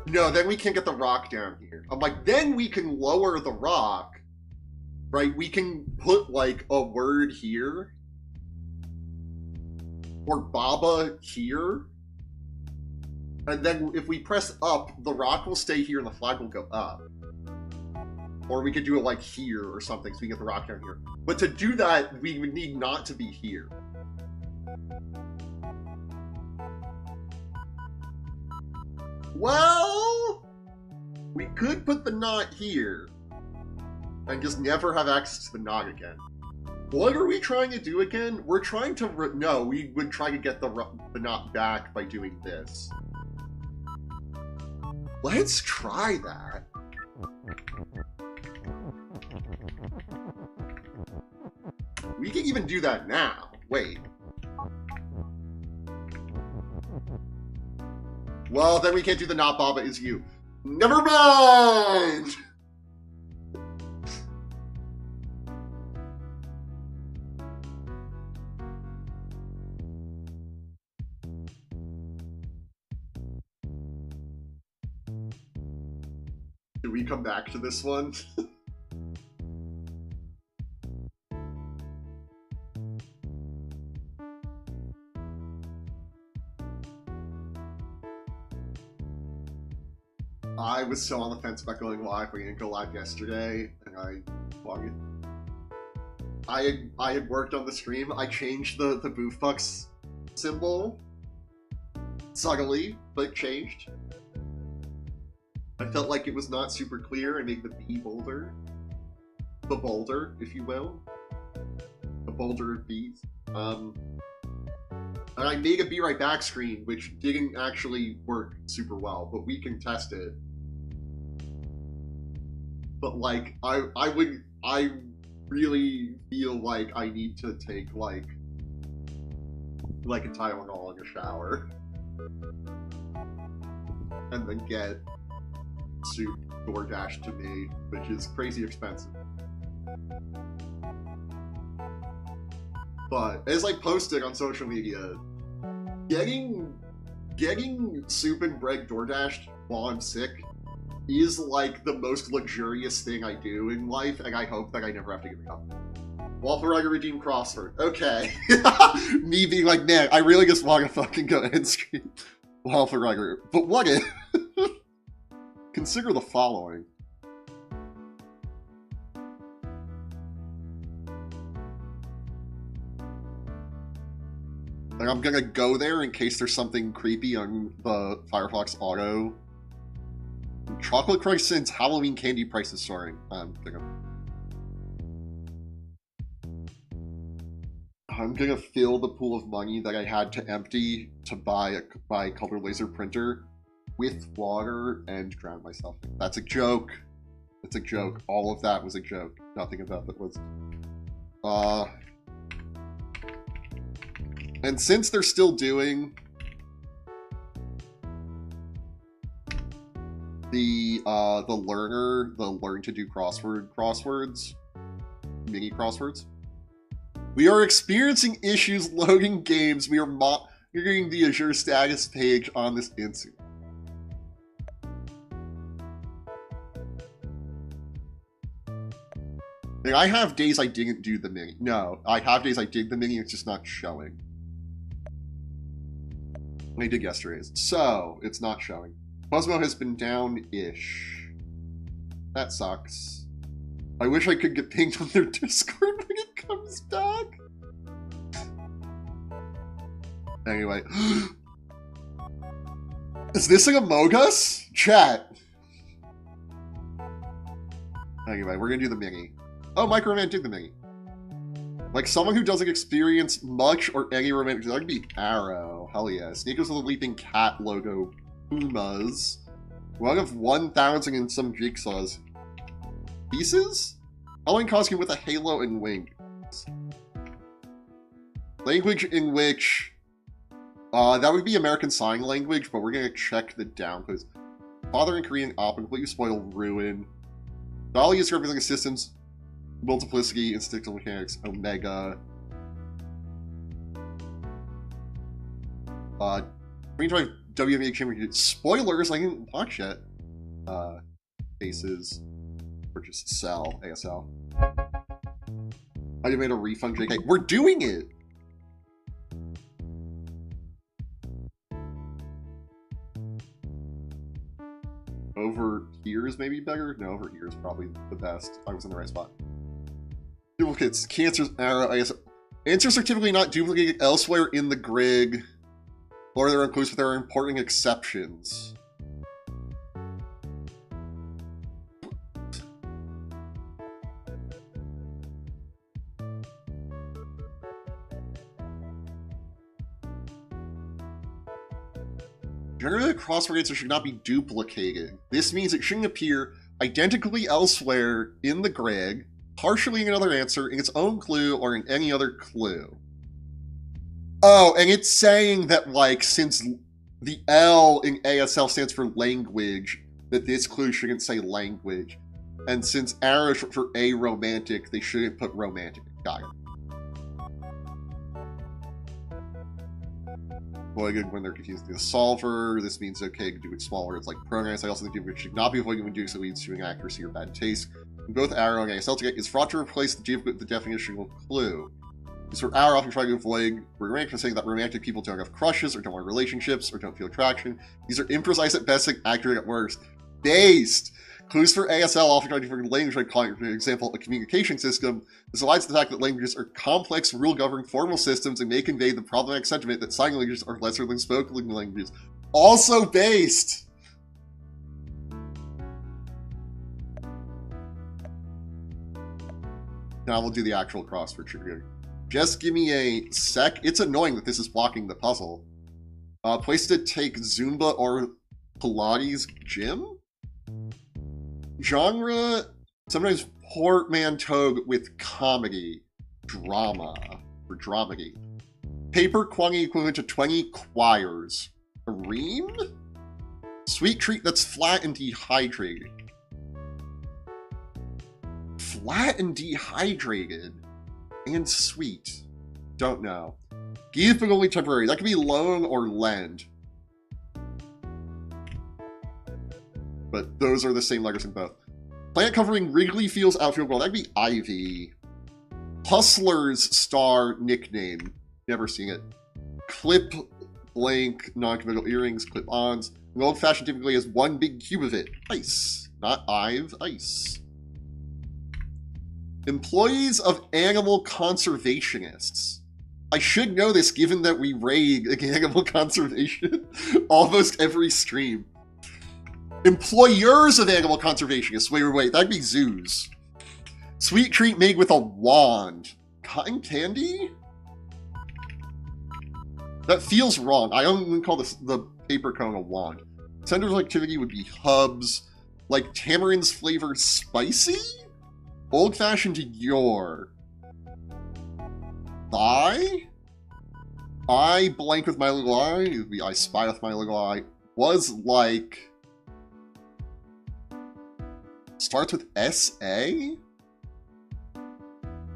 [SPEAKER 1] No, then we can't get the rock down here. I'm like, then we can lower the rock, right? We can put like a word here. Or Baba here. And then if we press up, the rock will stay here and the flag will go up. Or we could do it like here or something so we get the rock down here. But to do that, we would need not to be here. Well, we could put the knot here and just never have access to the knot again. What are we trying to do again? We're trying to... No, we would try to get the knot back by doing this. Let's try that. We can even do that now. Wait. Well, then we can't do the not Baba is you. Never mind! Do we come back to this one? I was so on the fence about going live. We didn't go live yesterday, and I had worked on the stream. I changed the Boofbucks symbol subtly, but changed. I felt like it was not super clear. I made the B bolder, the boulder, if you will, the boulder of B's. And I made a Be Right Back screen, which didn't actually work super well, but we can test it. But like, I really feel like I need to take like a Tylenol in a shower, and then get soup DoorDash to me, which is crazy expensive. But as I posted on social media, getting soup and bread DoorDashed while I'm sick is like the most luxurious thing I do in life, and I hope that I never have to give it up. Waffle Rugger redeemed crossword. Okay. Me being like, man, I really just want to fucking go and scream Waffle Rugger. But what if? Consider the following. Like, I'm gonna go there in case there's something creepy on the Firefox Auto. Chocolate croissants, Halloween candy prices soaring. I'm gonna fill the pool of money that I had to empty to buy a color laser printer with water and drown myself. That's a joke. It's a joke. All of that was a joke. Nothing about that was. And since they're still doing the learn to do crosswords, mini crosswords, We are experiencing issues loading games. We are monitoring the Azure status page on this instant. Like, I have days I didn't do the mini. No, I have days I did the mini, it's just not showing. I did yesterday's, so it's not showing. Cosmo has been down-ish. That sucks. I wish I could get pinged on their Discord when it comes back. Anyway. Is this like Among Us? Chat. Anyway, we're gonna do the mini. Oh, Microman did the mini. Like someone who doesn't experience much or any romantic, that could be Arrow. Hell yeah. Sneakers with a leaping cat logo. Pumas. One of 1,000 and some jigsaws. Pieces? Halloween costume with a halo and wings. Language in which... that would be American Sign Language, but we're gonna check the down, because Father in Korean, Op, completely spoil Ruin. Dolly is representing systems, multiplicity, instinctual mechanics, Omega. Green Drive WMA Championship. Spoilers, I didn't watch yet. Faces. Purchase, sell, ASL. I made a refund, JK. We're doing it! Over here is maybe better? No, over here is probably the best. I was in the right spot. Duplicates, cancers, arrow, ASL. Answers are typically not duplicated elsewhere in the grid, or they're inclusive, there are important exceptions. Generally, the crossword answer should not be duplicated. This means it shouldn't appear identically elsewhere in the grid, partially in another answer, in its own clue, or in any other clue. Oh, and it's saying that, like, since the L in ASL stands for language, that this clue shouldn't say language. And since arrow is for aromantic, they shouldn't put romantic. Got it. Avoided when they're confused with the solver. This means okay to do it smaller. It's like pronouns. I also think it should not be avoided when doing so leads to inaccuracy or bad taste. In both arrow and ASL together, it's fraught to replace the definitional clue. It's for arrow often trying to avoid romantic for saying that romantic people don't have crushes or don't want relationships or don't feel attraction. These are imprecise at best and accurate at worst. Based! Clues for ASL often try to different language by calling, for example, a communication system. This aligns to the fact that languages are complex, rule-governed formal systems and may convey the problematic sentiment that sign languages are lesser than spoken languages. Also based! Now we'll do the actual crossword trigger. Just give me a sec. It's annoying that this is blocking the puzzle. Place to take Zumba or Pilates gym? Genre, sometimes portmanteau with comedy, drama, or dramedy. Paper quantity equivalent to 20 choirs. A ream? Sweet treat that's flat and dehydrated. Flat and dehydrated. And sweet. Don't know. Give but only temporary. That could be loan or lend. But those are the same letters in both. Plant covering Wrigley Field's outfield wall. That'd be Ivy. Hustler's star nickname. Never seen it. Clip blank non-committal earrings, clip-ons. An old-fashioned typically has one big cube of it. Ice. Not Ive, ice. Employees of animal conservationists. I should know this given that we raid animal conservation almost every stream. Employers of animal conservationists. Wait. That'd be zoos. Sweet treat made with a wand. Cotton candy? That feels wrong. I don't even call this the paper cone a wand. Centers of activity would be hubs. Like tamarind's flavor spicy? Old-fashioned your. I blank with my little eye. It would be I spy with my little eye. Was like... Starts with S-A?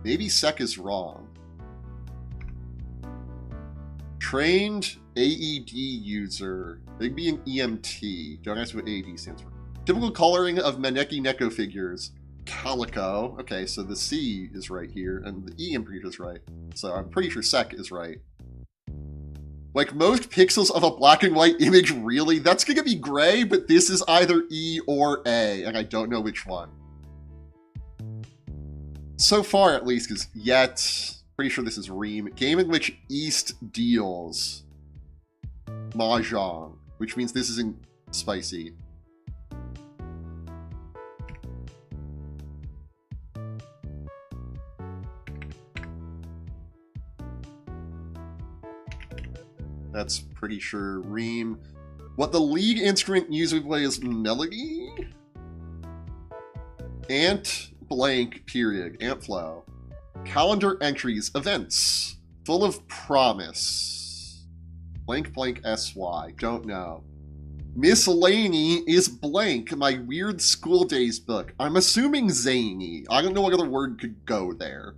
[SPEAKER 1] Maybe sec is wrong. Trained AED user. Big B and EMT. Don't ask what AED stands for. Typical coloring of Maneki Neko figures. Calico. Okay, so the C is right here, and the E I'm pretty sure is right. So I'm pretty sure sec is right. Like most pixels of a black and white image, really? That's gonna be gray, but this is either E or A, and I don't know which one. So far, at least, because yet, pretty sure this is Ream. Game in which East deals. Mahjong, which means this isn't spicy. That's pretty sure Ream. What the lead instrument usually play is melody? Ant blank period. Ant flow. Calendar entries. Events. Full of promise. Blank blank SY. Don't know. Miscellany is blank. My weird school days book. I'm assuming zany. I don't know what other word could go there.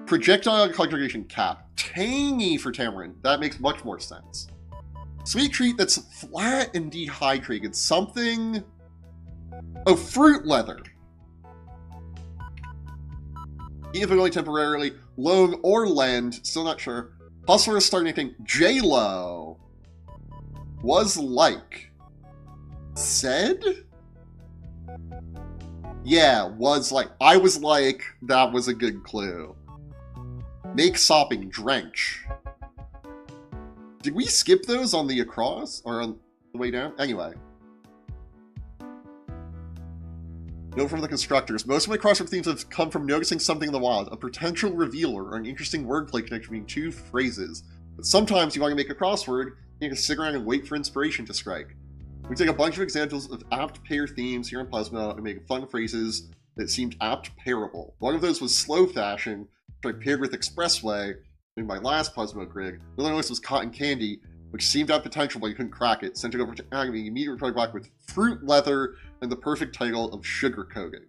[SPEAKER 1] Projectile conjugation cap. Tangy for tamarind. That makes much more sense. Sweet treat that's flat and dehydrated. Something... Oh, fruit leather. Even only temporarily. Loan or lend. Still not sure. Hustler is starting to think. J-Lo. Was like. Said? Yeah, was like. I was like, that was a good clue. Make sopping, drench. Did we skip those on the across? Or on the way down? Anyway. Note from the constructors. Most of my crossword themes have come from noticing something in the wild, a potential revealer, or an interesting wordplay connection between two phrases. But sometimes you want to make a crossword, you can sit around and wait for inspiration to strike. We take a bunch of examples of apt pair themes here in Plasma and make fun phrases that seemed apt pairable. One of those was slow fashion, which I paired with expressway in my last Plasma grid. The other one was cotton candy, which seemed to have potential but you couldn't crack it. Sent it over to Agony, immediately replied back with fruit leather and the perfect title of sugar coating.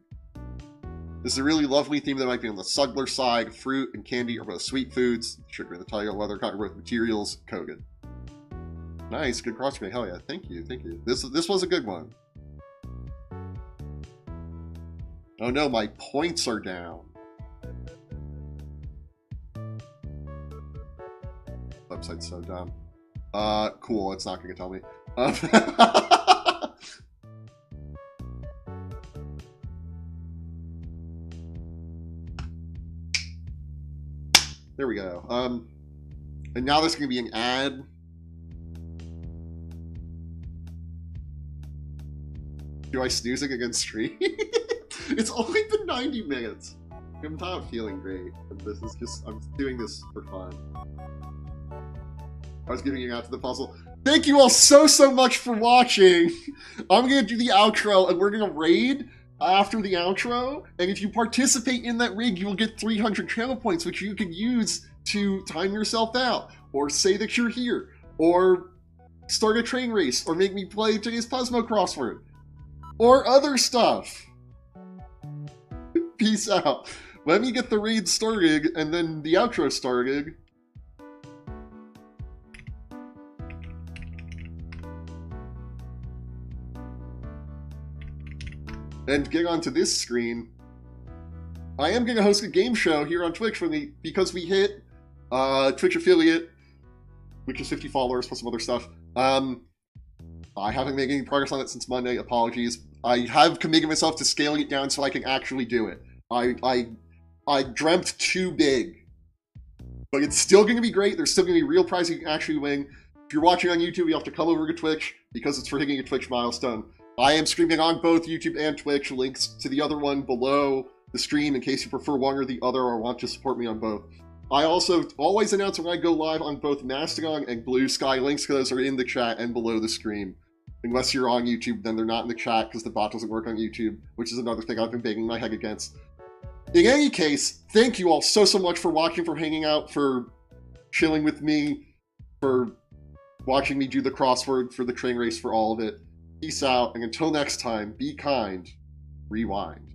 [SPEAKER 1] This is a really lovely theme that might be on the subtler side. Fruit and candy are both sweet foods. Sugar in the title, leather, cotton, both materials, Kogan. Nice, good crossword. Hell yeah, thank you, thank you. This was a good one. Oh no, my points are down. Website's so dumb. Cool, it's not gonna tell me. There we go. And now there's gonna be an ad. Do I snoozing against stream? It's only been 90 minutes. I'm not feeling great. This is just, I'm doing this for fun. I was giving you out to the puzzle. Thank you all so much for watching. I'm gonna do the outro and we're gonna raid after the outro. And if you participate in that raid, you will get 300 channel points, which you can use to time yourself out, or say that you're here, or start a train race, or make me play today's Plasmo crossword, or other stuff. Peace out. Let me get the raid started and then the outro started. And get onto this screen. I am going to host a game show here on Twitch because we hit Twitch affiliate, which is 50 followers plus some other stuff. I haven't made any progress on it since Monday. Apologies. I have committed myself to scaling it down so I can actually do it. I dreamt too big. But it's still going to be great. There's still going to be real prizes you can actually win. If you're watching on YouTube, you have to come over to Twitch because it's for hitting a Twitch milestone. I am streaming on both YouTube and Twitch. Links to the other one below the stream in case you prefer one or the other or want to support me on both. I also always announce when I go live on both Mastodon and Blue Sky. Links to those are in the chat and below the stream. Unless you're on YouTube, then they're not in the chat because the bot doesn't work on YouTube, which is another thing I've been banging my head against. In any case, thank you all so much for watching, for hanging out, for chilling with me, for watching me do the crossword, for the train race, for all of it. Peace out, and until next time, be kind, rewind.